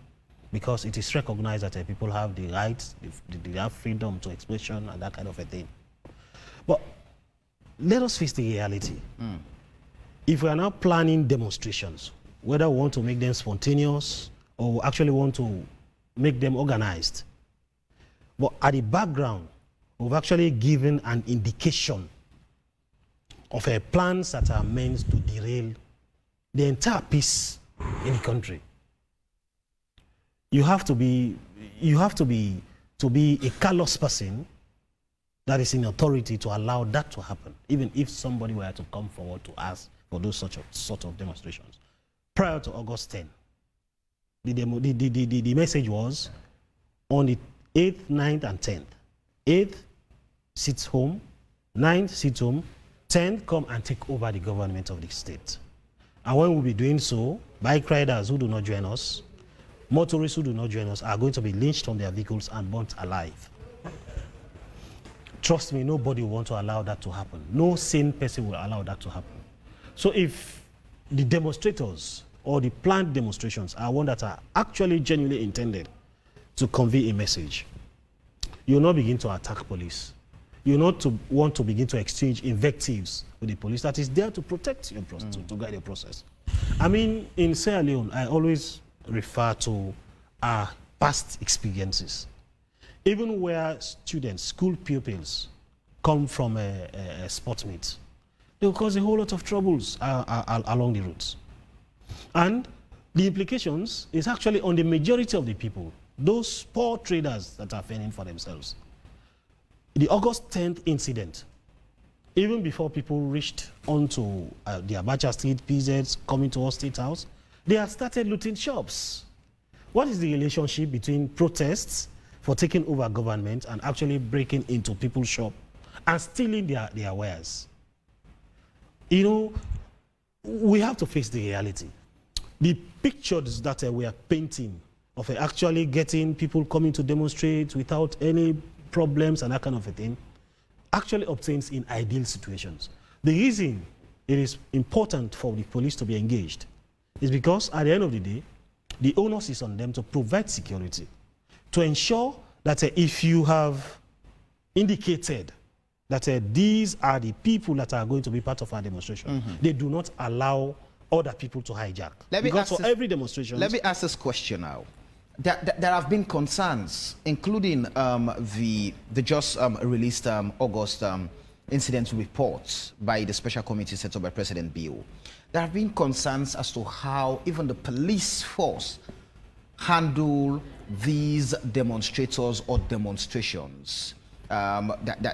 because it is recognized that people have the rights, they have freedom to expression and that kind of a thing. But let us face the reality. If we are now planning demonstrations, whether we want to make them spontaneous or we actually want to make them organized, but at the background, we've actually given an indication of plans that are meant to derail the entire peace in the country. You have to be a callous person that is in authority to allow that to happen, even if somebody were to come forward to ask for those sort of demonstrations. Prior to August 10, the message was on the 8th, 9th, and 10th. 8th, sits home. 9th, sits home. 10th, come and take over the government of the state. And when we'll be doing so, bike riders who do not join us, motorists who do not join us are going to be lynched from their vehicles and burnt alive. Trust me, nobody will want to allow that to happen. No sane person will allow that to happen. So if the demonstrators or the planned demonstrations are one that are actually genuinely intended to convey a message, you will not begin to attack police. You will not want to begin to exchange invectives with the police that is there to protect your process, to guide your process. I mean, in Sierra Leone, I always refer to our past experiences. Even where students, school pupils, come from a sport meet, they will cause a whole lot of troubles along the routes. And the implications is actually on the majority of the people, those poor traders that are fending for themselves. The August 10th incident, even before people reached onto the Abacha Street PZs coming towards State House, they had started looting shops. What is the relationship between protests for taking over government and actually breaking into people's shop and stealing their wares? You know, we have to face the reality. The pictures that we are painting of actually getting people coming to demonstrate without any problems and that kind of a thing actually obtains in ideal situations. The reason it is important for the police to be engaged is because at the end of the day, the onus is on them to provide security, to ensure that if you have indicated that these are the people that are going to be part of our demonstration, they do not allow other people to hijack. Because for every demonstration... Let me ask this question now. There have been concerns, including the just released August incident reports by the special committee set up by President Bill. There have been concerns as to how even the police force handle these demonstrators or demonstrations. There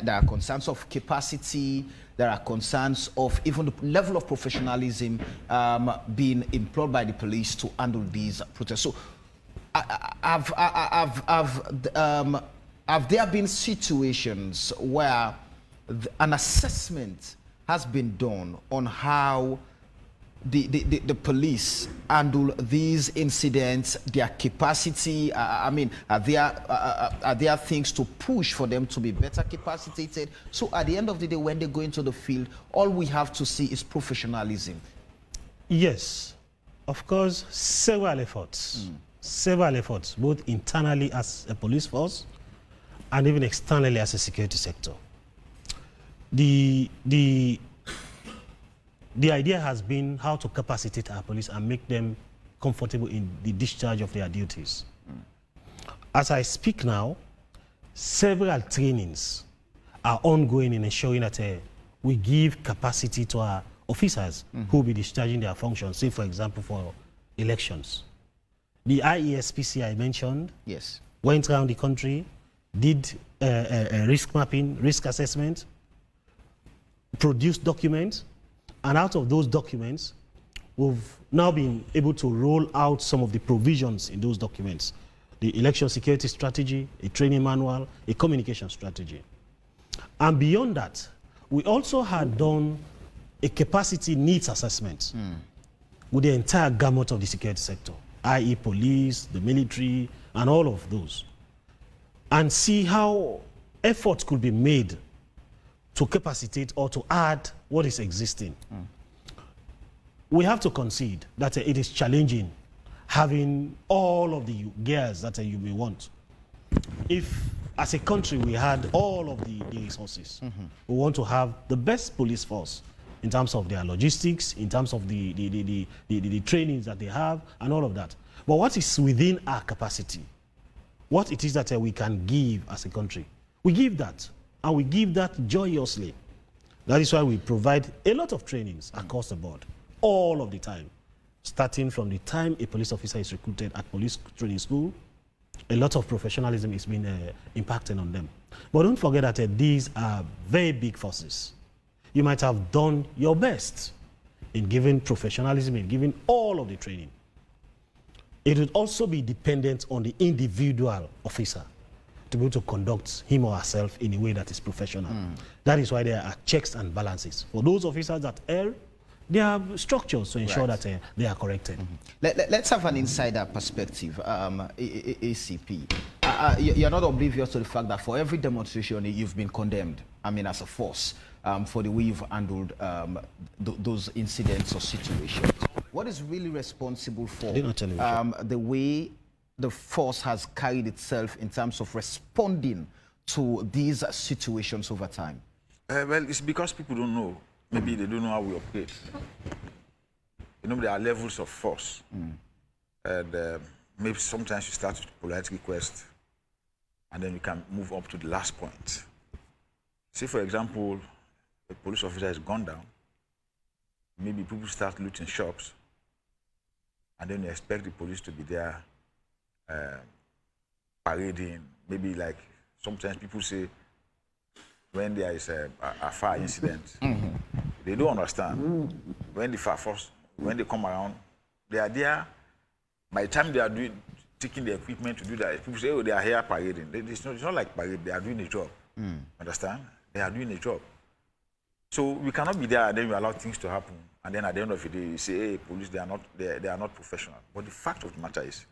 are concerns of capacity. There are concerns of even the level of professionalism being employed by the police to handle these protests. So, have there been situations where an assessment has been done on how the police handle these incidents, their capacity? I mean, are there things to push for them to be better capacitated? So at the end of the day, when they go into the field, all we have to see is professionalism. Yes, of course, several efforts, both internally as a police force and even externally as a security sector. The idea has been how to capacitate our police and make them comfortable in the discharge of their duties. As I speak now, several trainings are ongoing in ensuring that we give capacity to our officers who will be discharging their functions, say, for example, for elections. The IESPC I mentioned went around the country, did risk mapping, risk assessment, produced documents, and out of those documents, we've now been able to roll out some of the provisions in those documents. The election security strategy, a training manual, a communication strategy. And beyond that, we also had done a capacity needs assessment with the entire gamut of the security sector, i.e. police, the military, and all of those, and see how efforts could be made to capacitate or to add what is existing. We have to concede that it is challenging having all of the gears that you may want. If, as a country, we had all of the resources, we want to have the best police force in terms of their logistics, in terms of the trainings that they have, and all of that. But what is within our capacity, what it is that we can give as a country, we give that, and we give that joyously. That is why we provide a lot of trainings across the board, all of the time, starting from the time a police officer is recruited at police training school. A lot of professionalism is being impacted on them. But don't forget that these are very big forces. You might have done your best in giving professionalism, in giving all of the training. It would also be dependent on the individual officer to be able to conduct him or herself in a way that is professional. That is why there are checks and balances. For those officers that err, there are structures to ensure that they are corrected. Let's have an insider perspective, ACP. You're not oblivious to the fact that for every demonstration you've been condemned, I mean, as a force, for the way you've handled those incidents or situations. What is really responsible for the way the force has carried itself in terms of responding to these situations over time? Well, it's because people don't know. Maybe they don't know how we operate. You know, there are levels of force. And maybe sometimes you start with polite request, and then you can move up to the last point. Say, for example, a police officer is gone down. Maybe people start looting shops, and then you expect the police to be there parading. Maybe like sometimes people say, when there is a fire incident, they don't understand. When the fire force, when they come around, they are there. By the time they are taking the equipment to do that, people say, oh, they are here parading. It's not like parade, they are doing a job. Understand? They are doing a job. So we cannot be there and then we allow things to happen. And then at the end of the day, you say, hey, police, they are not professional. But the fact of the matter is,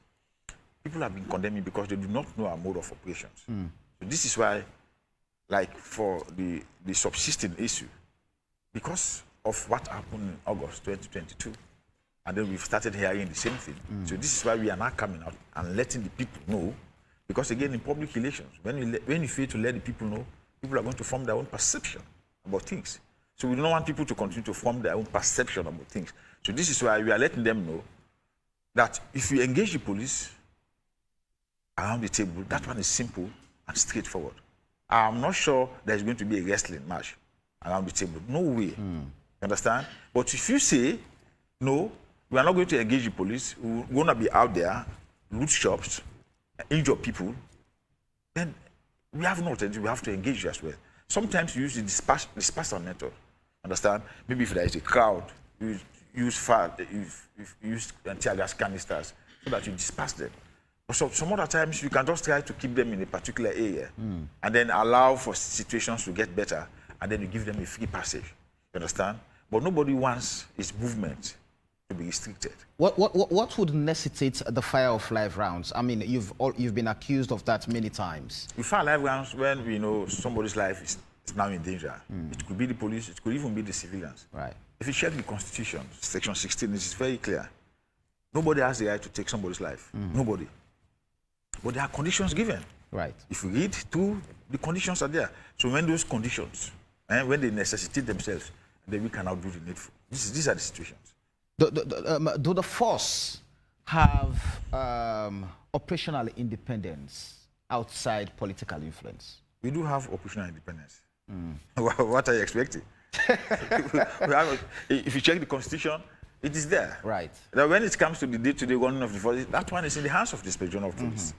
people have been condemning because they do not know our mode of operations. So this is why, like for the subsisting issue, because of what happened in August 2022, and then we've started hearing the same thing. So this is why we are now coming out and letting the people know, because again, in public relations, when you fail to let the people know, people are going to form their own perception about things. So we don't want people to continue to form their own perception about things. So this is why we are letting them know that if you engage the police around the table, that one is simple and straightforward. I'm not sure there's going to be a wrestling match around the table. No way. You understand? But if you say, no, we are not going to engage the police, we're going to be out there, loot shops, injure people, then we have no alternative. We have to engage you as well. Sometimes you use the dispersal method. Understand? Maybe if there is a crowd, you use fire, you use tear gas canisters so that you disperse them. So some other times you can just try to keep them in a particular area and then allow for situations to get better, and then you give them a free passage. You understand? But nobody wants its movement to be restricted. What would necessitate the fire of live rounds? I mean, you've been accused of that many times. We fire live rounds when we know somebody's life is now in danger. It could be the police, it could even be the civilians. Right. If you check the Constitution, Section 16, it is very clear. Nobody has the right to take somebody's life. Nobody. But there are conditions given. Right. If you read through, the conditions are there. So when those conditions, when they necessitate themselves, then we can now do the needful. These are the situations. Do the force have operational independence outside political influence? We do have operational independence. What are you expecting? If you check the Constitution, it is there. Right. Now, when it comes to the day-to-day running of the force, that one is in the hands of the Inspector General of Police.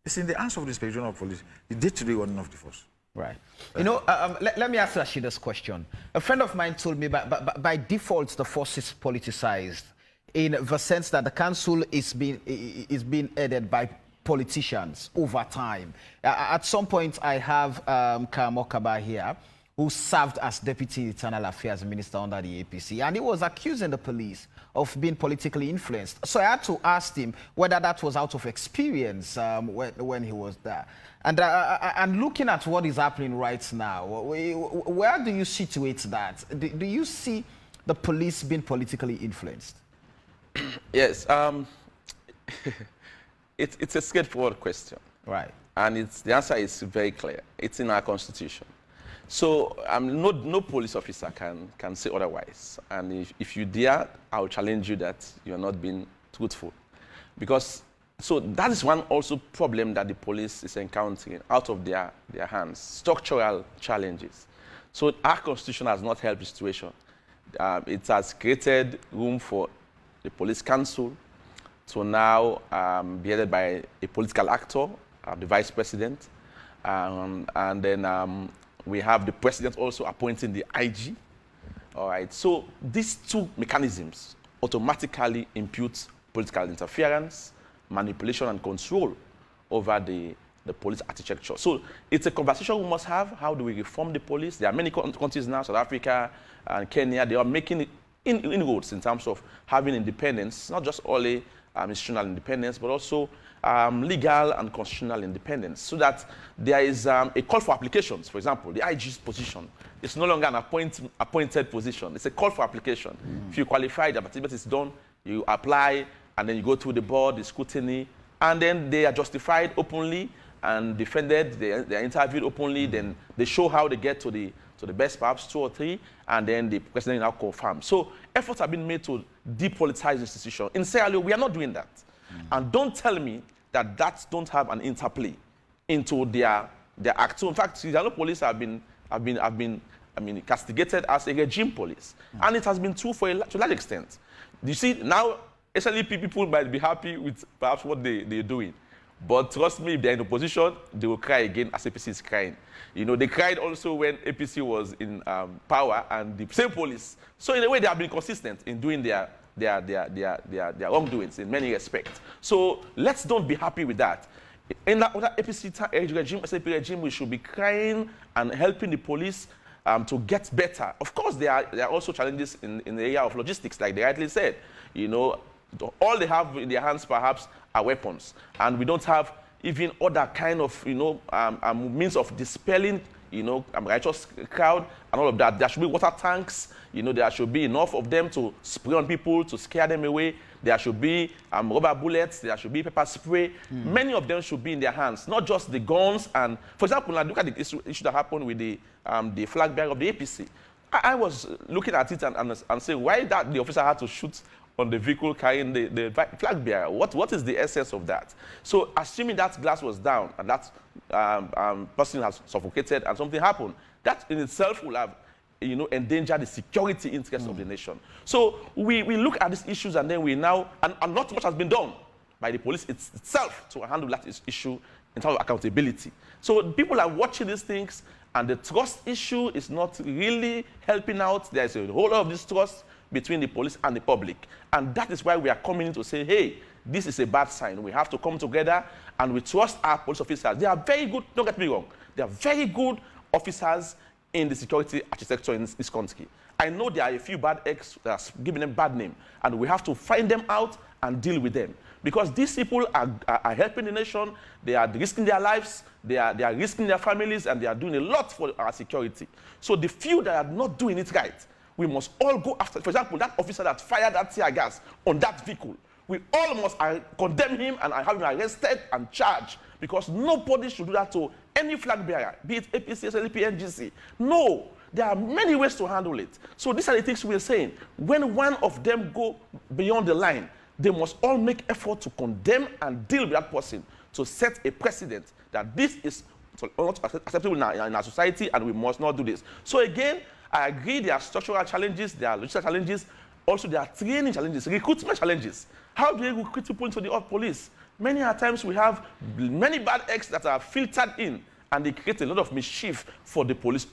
It's in the hands of the Inspector General of Police, the day-to-day running of the force. Right. You know, let me ask Rashid this question. A friend of mine told me by default the force is politicized in the sense that the council is being headed by politicians over time. At some point, I have Kamo Kaba here, who served as Deputy Internal Affairs Minister under the APC, and he was accusing the police of being politically influenced. So I had to ask him whether that was out of experience when he was there. And looking at what is happening right now, where do you situate that? Do you see the police being politically influenced? Yes. It's a straightforward question. Right. And the answer is very clear. It's in our Constitution. So no police officer can say otherwise. And if you dare, I'll challenge you that you're not being truthful. Because, so that is one also problem that the police is encountering out of their hands, structural challenges. So our Constitution has not helped the situation. It has created room for the police council to now be headed by a political actor, the vice president, and then we have the president also appointing the IG. All right. So these two mechanisms automatically impute political interference, manipulation, and control over the police architecture. So it's a conversation we must have. How do we reform the police? There are many countries now, South Africa and Kenya, they are making inroads in terms of having independence, not just only institutional independence, but also legal and constitutional independence, so that there is a call for applications. For example, the IG's position is no longer an appointed position. It's a call for application. If you qualify, the activity is done, you apply, and then you go through the board, the scrutiny, and then they are justified openly and defended. They are interviewed openly. Then they show how they get to the best, perhaps 2 or 3, and then the president now confirms. So efforts have been made to depolitize the institution. In Sierra Leone, we are not doing that. And don't tell me that don't have an interplay into their act. So in fact, Sierra Leone police have been castigated as a regime police, and it has been true to a large extent. You see, now SLP people might be happy with perhaps what they're doing. But trust me, if they're in opposition, they will cry again as APC is crying. You know, they cried also when APC was in power and the same police. So in a way, they have been consistent in doing their wrongdoings in many respects. So let's don't be happy with that. In that APC regime, SLP regime, we should be crying and helping the police to get better. Of course, there are also challenges in the area of logistics, like they rightly said. You know, all they have in their hands perhaps are weapons, and we don't have even other kind of means of dispelling righteous crowd and all of that. There should be water tanks. There should be enough of them to spray on people to scare them away. There should be rubber bullets. There should be pepper spray. Many of them should be in their hands, not just the guns. And for example, now look at the issue that happened with the flag bearer of the APC. I was looking at it and saying, why that the officer had to shoot on the vehicle carrying the flag bearer? What is the essence of that? So assuming that glass was down and that person has suffocated and something happened, that in itself will have endanger the security interests of the nation. So we look at these issues, and then we now, and not much has been done by the police itself to handle that issue in terms of accountability. So people are watching these things, and the trust issue is not really helping out. There is a whole lot of distrust between the police and the public. And that is why we are coming in to say, hey, this is a bad sign. We have to come together, and we trust our police officers. They are very good, don't get me wrong. They are very good officers in the security architecture in this country. I know there are a few bad eggs that are giving them bad name, and we have to find them out and deal with them. Because these people are helping the nation, they are risking their lives, they are risking their families, and they are doing a lot for our security. So the few that are not doing it right, we must all go after. For example, that officer that fired that tear gas on that vehicle, we all must condemn him and have him arrested and charged, because nobody should do that to any flag bearer, be it APC, SLP, NGC. No, there are many ways to handle it. So these are the things we're saying. When one of them go beyond the line, they must all make effort to condemn and deal with that person to set a precedent that this is not acceptable in our society and we must not do this. So again, I agree there are structural challenges, there are logistical challenges, also there are training challenges, recruitment challenges. How do you recruit people into the police? Many times we have many bad eggs that are filtered in and they create a lot of mischief for the police,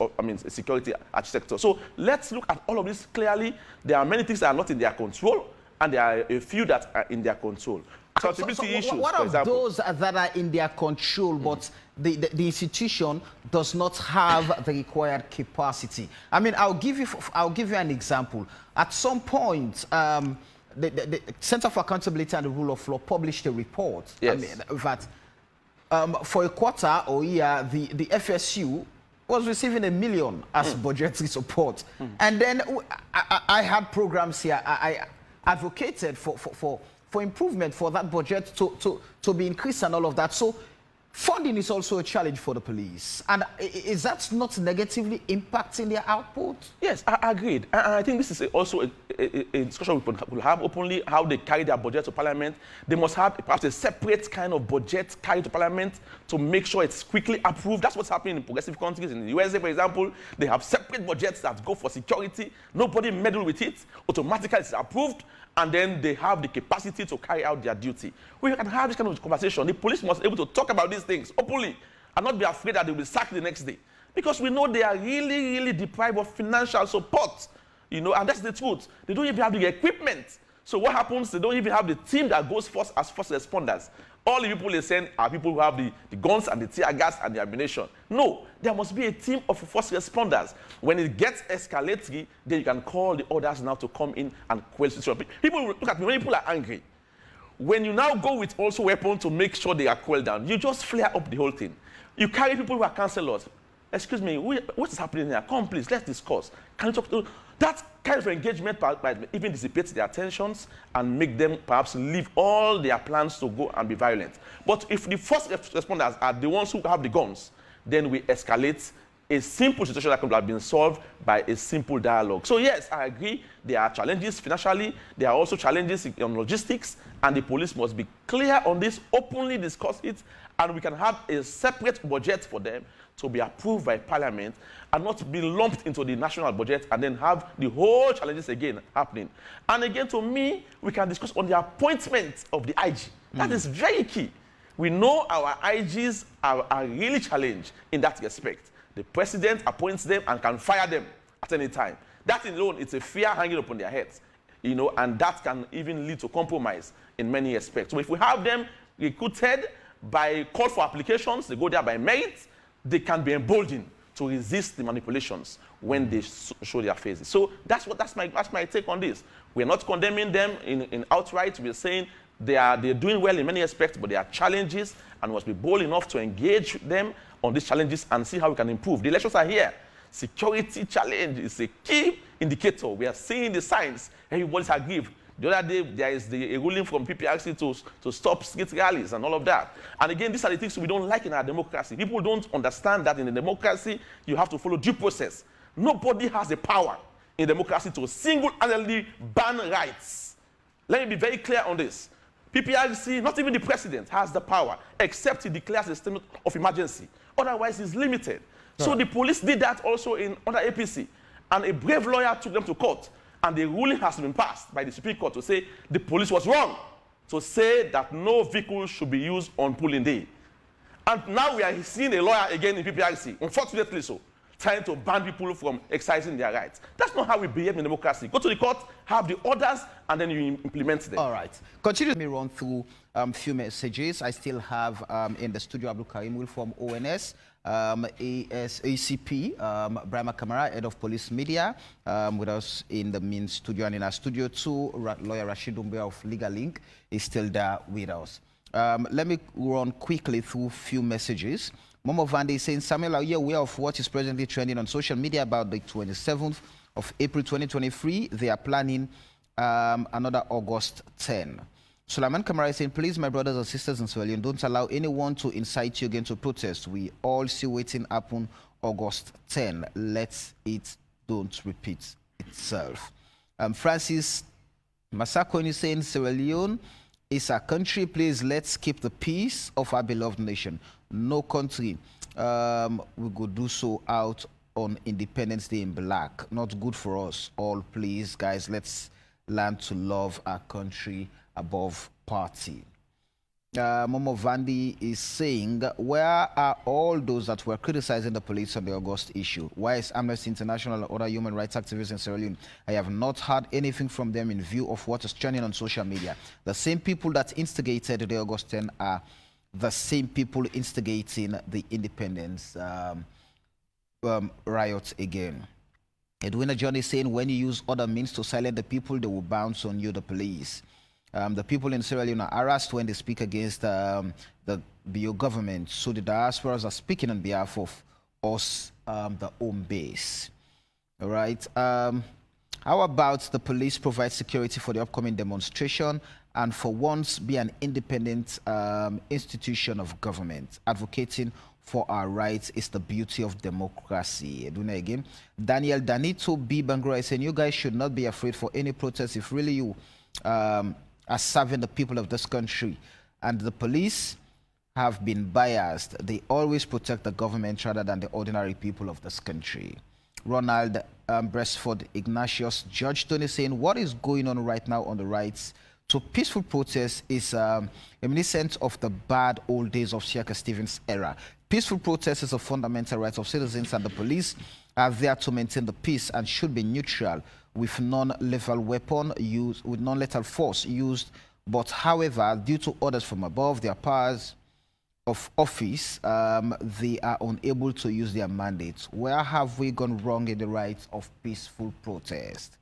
security sector. So let's look at all of this clearly. There are many things that are not in their control, and there are a few that are in their control. Issues, what of those that are in their control, but the institution does not have the required capacity? I mean, I'll give you an example. At some point, the Center for Accountability and the Rule of Law published a report. Yes. That for a quarter or year, the FSU was receiving $1 million as budgetary support. And then I had programs here. I advocated for improvement for that budget to be increased and all of that. So funding is also a challenge for the police. And is that not negatively impacting their output? Yes, I agreed. And I think this is also a discussion we could have openly, how they carry their budget to Parliament. They must have perhaps a separate kind of budget carried to Parliament to make sure it's quickly approved. That's what's happening in progressive countries. In the USA, for example, they have separate budgets that go for security. Nobody meddle with it. Automatically it's approved. And then they have the capacity to carry out their duty. We can have this kind of conversation. The police must be able to talk about these things openly and not be afraid that they will be sacked the next day. Because we know they are really, really deprived of financial support. And that's the truth. They don't even have the equipment. So what happens? They don't even have the team that goes first as first responders. All the people they send are people who have the guns and the tear gas and the ammunition. No, there must be a team of first responders. When it gets escalatory, then you can call the others now to come in and quell the situation. People look at me, when people are angry, when you now go with also weapons to make sure they are quelled down, you just flare up the whole thing. You carry people who are counselors. Excuse me, what is happening here? Come, please, let's discuss. Can you talk to that kind of engagement might even dissipate their tensions and make them perhaps leave all their plans to go and be violent. But if the first responders are the ones who have the guns, then we escalate a simple situation that could have been solved by a simple dialogue. So yes, I agree, there are challenges financially, there are also challenges in logistics, and the police must be clear on this, openly discuss it, and we can have a separate budget for them to be approved by Parliament and not be lumped into the national budget and then have the whole challenges again happening. And again, to me, we can discuss on the appointment of the IG. That is very key. We know our IGs are really challenged in that respect. The president appoints them and can fire them at any time. That alone, it's a fear hanging upon their heads, and that can even lead to compromise in many aspects. So if we have them recruited by call for applications, they go there by merit, they can be emboldened to resist the manipulations when they show their faces. So that's my take on this. We're not condemning them in outright. We're saying they're doing well in many aspects, but there are challenges, and we must be bold enough to engage them on these challenges and see how we can improve. The elections are here. Security challenge is a key indicator. We are seeing the signs. Everybody's aggrieved. The other day, there is a ruling from PPRC to stop street rallies and all of that. And again, these are the things we don't like in our democracy. People don't understand that in a democracy, you have to follow due process. Nobody has the power in democracy to single-handedly ban rights. Let me be very clear on this. PPRC, not even the president, has the power, except he declares a state of emergency. Otherwise, it's limited. Right. So the police did that also under APC. And a brave lawyer took them to court. And the ruling has been passed by the Supreme Court to say the police was wrong to say that no vehicle should be used on polling day. And now we are seeing a lawyer again in PPRC, unfortunately so, trying to ban people from exercising their rights. That's not how we behave in democracy. Go to the court, have the orders, and then you implement them. All right. Continue. Let me run through a few messages. I still have in the studio Abdul Karim Will from ONS, ACP, Brahma Kamara, Head of Police Media, with us in the main studio, and in our studio too, lawyer Rashid of Legal Link is still there with us. Let me run quickly through a few messages. Momo Vande is saying, Samuel, are you aware of what is presently trending on social media about the 27th of April 2023? They are planning another August 10. Sulaiman Kamara is saying, please, my brothers and sisters in Sierra Leone, don't allow anyone to incite you again to protest. We all see waiting happen August 10. Let it don't repeat itself. Francis Masako is saying Sierra Leone is a country. Please, let's keep the peace of our beloved nation. No country we could do so out on Independence Day in black. Not good for us all. Please, guys, let's learn to love our country above party. Momo Vandi is saying, where are all those that were criticizing the police on the August issue? Why is Amnesty International and other human rights activists in Sierra Leone? I have not heard anything from them in view of what is trending on social media. The same people that instigated the August 10 are the same people instigating the independence riots again. Edwina John is saying, when you use other means to silence the people, they will bounce on you, the police. The people in Sierra Leone are harassed when they speak against the BO government. So the diasporas are speaking on behalf of us, the home base. All right. How about the police provide security for the upcoming demonstration and for once be an independent institution of government? Advocating for our rights is the beauty of democracy. Eduna again. Daniel Danito B. Bangura is saying, you guys should not be afraid for any protest if really you are serving the people of this country. And the police have been biased. They always protect the government rather than the ordinary people of this country. Ronald Bresford Ignatius Judge Tony saying, what is going on right now on the rights to peaceful protest is reminiscent of the bad old days of Siaka Stevens' era. Peaceful protest is a fundamental right of citizens, and the police are there to maintain the peace and should be neutral with non-lethal weapon used, with non-lethal force used. But however, due to orders from above, their powers of office, they are unable to use their mandates. Where have we gone wrong in the rights of peaceful protest?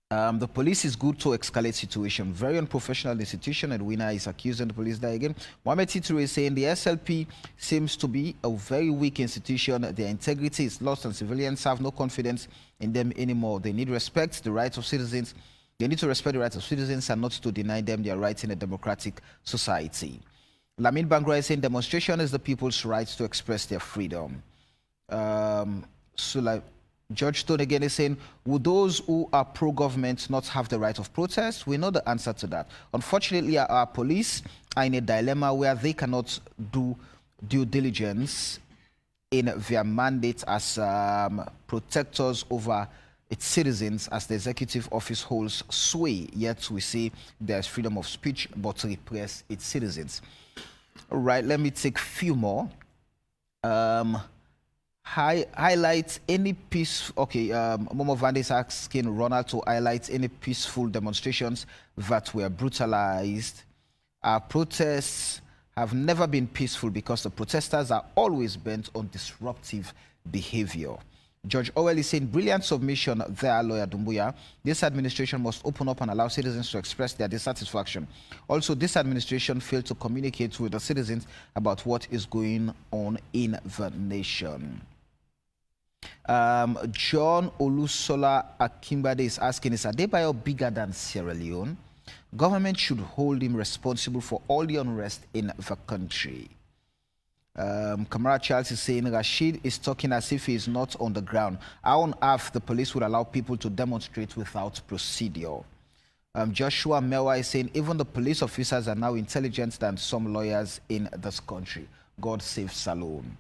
The police is good to escalate situation. Very unprofessional institution, and winner is accusing the police there again. Mohamed Titure is saying the SLP seems to be a very weak institution. Their integrity is lost and civilians have no confidence in them anymore. They need respect, the rights of citizens. They need to respect the rights of citizens and not to deny them their rights in a democratic society. Lamin Bangra is saying demonstration is the people's right to express their freedom. Judge Stone again is saying, would those who are pro-government not have the right of protest? We know the answer to that. Unfortunately, our police are in a dilemma where they cannot do due diligence in their mandate as protectors over its citizens, as the executive office holds sway. Yet we see there's freedom of speech, but to repress its citizens. All right, let me take a few more. Highlight any peace. Okay, Momo Vande is asking Ronald to highlight any peaceful demonstrations that were brutalized. Our protests have never been peaceful because the protesters are always bent on disruptive behavior. George Orwell is saying, brilliant submission there, Lawyer Dumbuya. This administration must open up and allow citizens to express their dissatisfaction. Also, this administration failed to communicate with the citizens about what is going on in the nation. John Olusola Akimbade is asking, is Adebayo bigger than Sierra Leone? Government should hold him responsible for all the unrest in the country. Kamara Charles is saying, Rashid is talking as if he is not on the ground. How on earth the police would allow people to demonstrate without procedure? Joshua Mewa is saying, even the police officers are now intelligent than some lawyers in this country. God save Salone.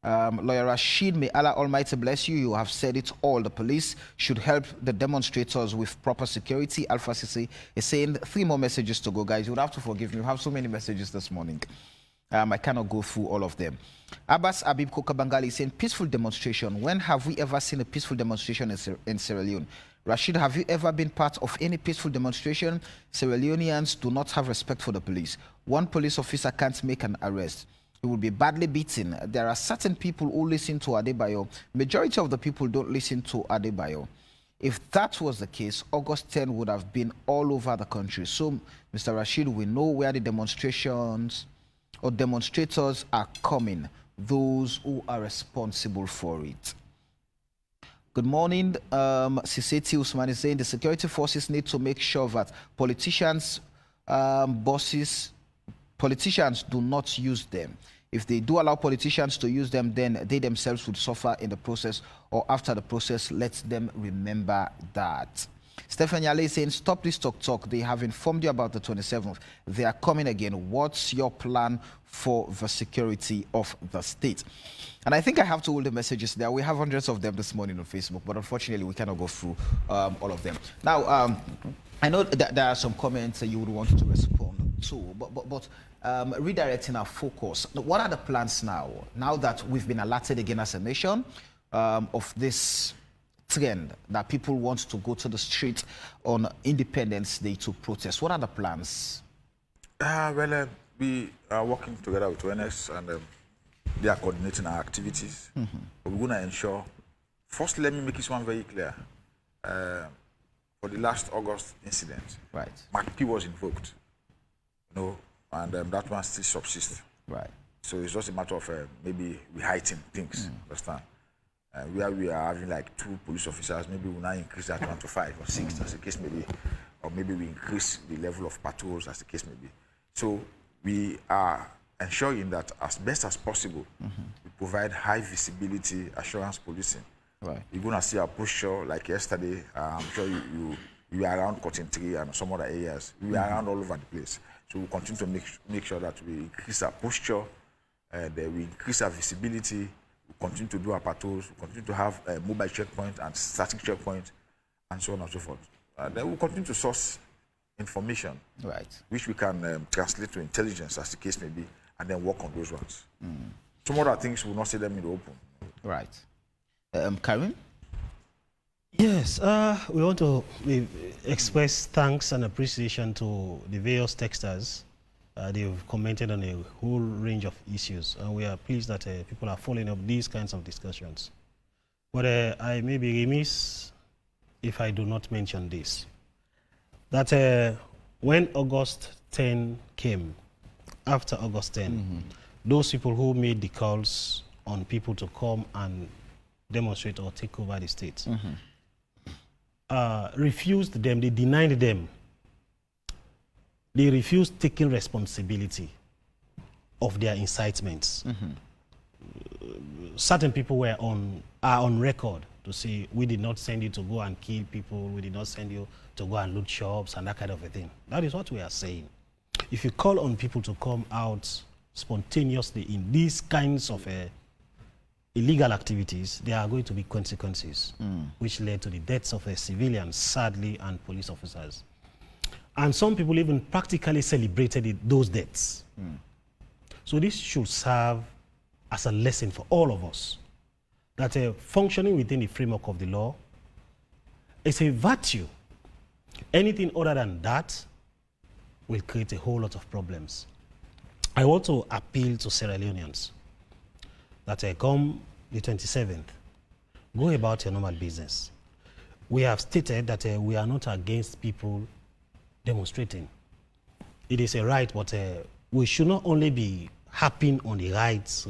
Lawyer Rashid, may Allah Almighty bless you. You have said it all. The police should help the demonstrators with proper security. Alpha Sisi is saying 3 more messages to go, guys. You would have to forgive me. We have so many messages this morning. I cannot go through all of them. Abbas Abib Kokabangali is saying peaceful demonstration. When have we ever seen a peaceful demonstration in Sierra Leone? Rashid, have you ever been part of any peaceful demonstration? Sierra Leoneans do not have respect for the police. One police officer can't make an arrest. He will be badly beaten. There are certain people who listen to Adebayo. Majority of the people don't listen to Adebayo. If that was the case, August 10 would have been all over the country. So, Mr. Rashid, we know where the demonstrations or demonstrators are coming, those who are responsible for it. Good morning. Siseti Usman is saying the security forces need to make sure that politicians do not use them. If they do allow politicians to use them, then they themselves would suffer in the process or after the process. Let them remember that. Stephen Yale is saying, stop this talk. They have informed you about the 27th. They are coming again. What's your plan for the security of the state? And I think I have to hold the messages there. We have hundreds of them this morning on Facebook, but unfortunately, we cannot go through all of them. Now, I know that there are some comments that you would want to respond to, but redirecting our focus. What are the plans now that we've been alerted again as a nation of this trend that people want to go to the street on Independence Day to protest? What are the plans? Well, we are working together with ONS and they are coordinating our activities. But we're going to ensure, first let me make this one very clear. For the last August incident, right, Mark P was invoked, and that one still subsists. Right. So it's just a matter of maybe we heighten things, understand? Where we are having like 2 police officers, maybe we'll now increase that one to 5 or 6, as the case may be, or maybe we increase the level of patrols, as the case may be. So we are ensuring that as best as possible, we provide high visibility assurance policing. Right. You're going to see our posture like yesterday. I'm sure you were around Cotton Tree and some other areas. We were around all over the place. So we'll continue to make sure that we increase our posture, that we increase our visibility. We'll continue to do our patrols. We'll continue to have mobile checkpoints and static checkpoints and so on and so forth. Then we'll continue to source information, right, which we can translate to intelligence, as the case may be, and then work on those ones. Some other things, we'll not say them in the open. Right. Karim? Yes, we want to express thanks and appreciation to the various texters. They've commented on a whole range of issues, and we are pleased that people are following up these kinds of discussions. But I may be remiss if I do not mention this, that when August 10 came, after August 10, those people who made the calls on people to come and demonstrate or take over the state, refused them, they denied them. They refused taking responsibility of their incitements. Certain people are on record to say, we did not send you to go and kill people, we did not send you to go and loot shops and that kind of a thing. That is what we are saying. If you call on people to come out spontaneously in these kinds of illegal activities, there are going to be consequences, which led to the deaths of civilians, sadly, and police officers. And some people even practically celebrated those deaths. So this should serve as a lesson for all of us, that functioning within the framework of the law is a virtue. Anything other than that will create a whole lot of problems. I want to appeal to Sierra Leoneans that come the 27th, go about your normal business. We have stated that we are not against people demonstrating. It is a right, but we should not only be harping on the rights,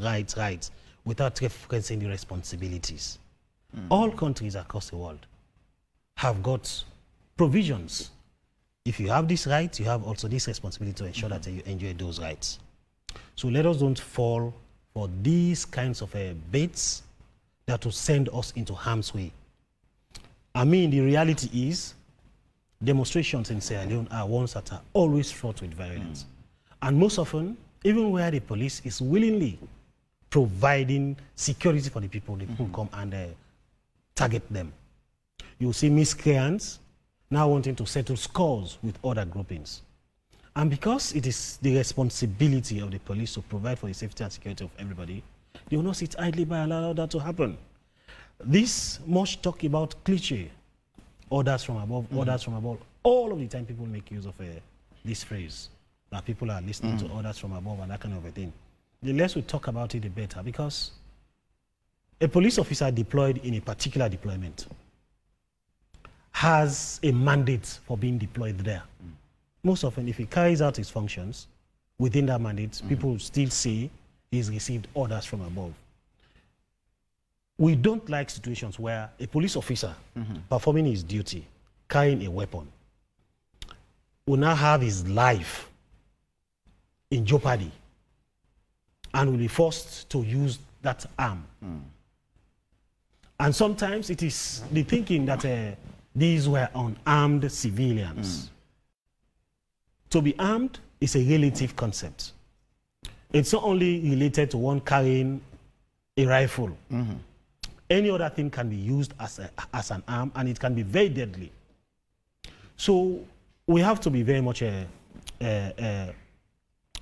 without referencing the responsibilities. All countries across the world have got provisions. If you have this right, you have also this responsibility to ensure that you enjoy those rights. So let us don't fall for these kinds of baits that will send us into harm's way. I mean, the reality is, demonstrations in Sierra Leone are ones that are always fraught with violence. And most often, even where the police is willingly providing security for the people, the people come and target them. You see miscreants now wanting to settle scores with other groupings. And because it is the responsibility of the police to provide for the safety and security of everybody, they will not sit idly by and allow that to happen. This much talk about cliche, orders from above, orders from above. All of the time people make use of this phrase, that people are listening to orders from above and that kind of a thing. The less we talk about it, the better, because a police officer deployed in a particular deployment has a mandate for being deployed there. Most often, if he carries out his functions within that mandate, people will still say he's received orders from above. We don't like situations where a police officer performing his duty, carrying a weapon, will now have his life in jeopardy and will be forced to use that arm. And sometimes it is the thinking that these were unarmed civilians. To be armed is a relative concept. It's not only related to one carrying a rifle. Any other thing can be used as an arm, and it can be very deadly. So we have to be very much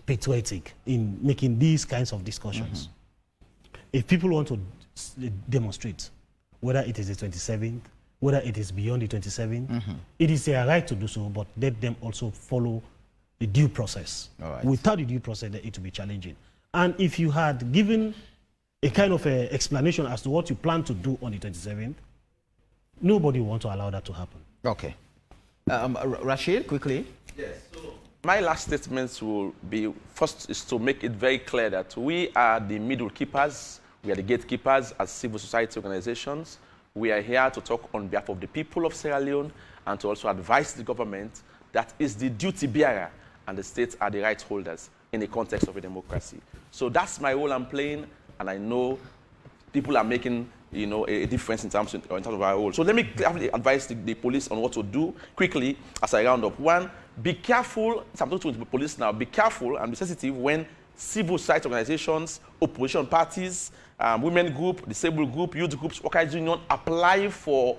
patriotic in making these kinds of discussions. If people want to demonstrate, whether it is the 27th, whether it is beyond the 27th, it is their right to do so, but let them also follow the due process. Without the due process, it will be challenging. And if you had given a kind of explanation as to what you plan to do on the 27th, nobody will want to allow that to happen. Okay. Rashid, quickly. Yes. So my last statements will be, first is to make it very clear that we are the middle keepers, we are the gatekeepers as civil society organizations. We are here to talk on behalf of the people of Sierra Leone and to also advise the government that is the duty bearer and the states are the rights holders in the context of a democracy. So that's my role I'm playing, and I know people are making a difference in terms of our role. So let me advise the police on what to do quickly as I round up. One, be careful, I'm talking to the police now, be careful and be sensitive when civil society organizations, opposition parties, women group, disabled group, youth groups, workers union apply for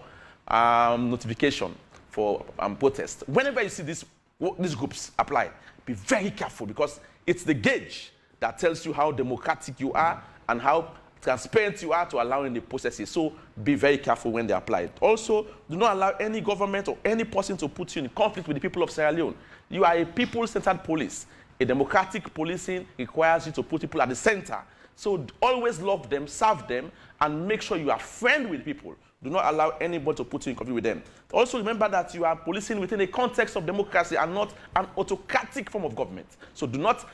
notification for protest. Whenever you see these groups apply, be very careful, because it's the gauge that tells you how democratic you are and how transparent you are to allowing the processes. So be very careful when they apply. Also, do not allow any government or any person to put you in conflict with the people of Sierra Leone. You are a people-centered police. A democratic policing requires you to put people at the center. So always love them, serve them, and make sure you are friend with people. Do not allow anybody to put you in conflict with them. Also remember that you are policing within a context of democracy and not an autocratic form of government. So do not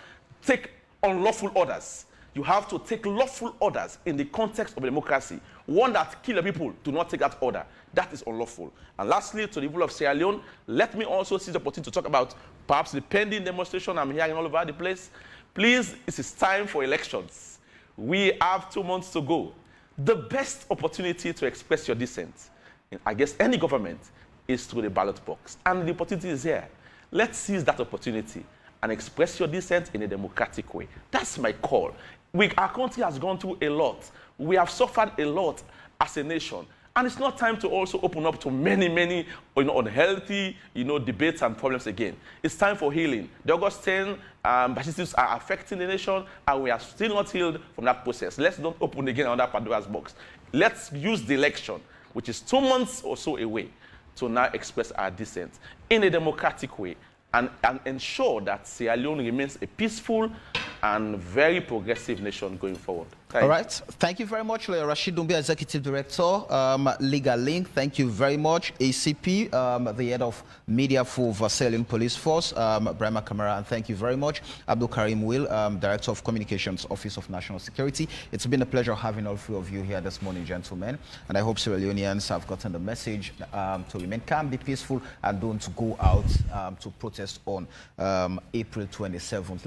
take unlawful orders. You have to take lawful orders in the context of a democracy. One that kills people, do not take that order. That is unlawful. And lastly, to the people of Sierra Leone, let me also seize the opportunity to talk about perhaps the pending demonstration I'm hearing all over the place. Please, it is time for elections. We have 2 months to go. The best opportunity to express your dissent against any government is through the ballot box. And the opportunity is here. Let's seize that opportunity and express your dissent in a democratic way. That's my call. Our country has gone through a lot. We have suffered a lot as a nation. And it's not time to also open up to many, unhealthy, debates and problems again. It's time for healing. The August 10 issues are affecting the nation, and we are still not healed from that process. Let's not open again another Pandora's box. Let's use the election, which is 2 months or so away, to now express our dissent in a democratic way and ensure that Sierra Leone remains a peaceful and very progressive nation going forward. All right. Thank you very much, Rashid Doumbia, Executive Director, Legal Link. Thank you very much, ACP, the head of media for Sierra Leone Police Force, Brahma Kamara, and thank you very much, Abdul Karim Will, Director of Communications, Office of National Security. It's been a pleasure having all three of you here this morning, gentlemen, and I hope Sierra Leoneans have gotten the message to remain calm, be peaceful, and don't go out to protest on April 27th.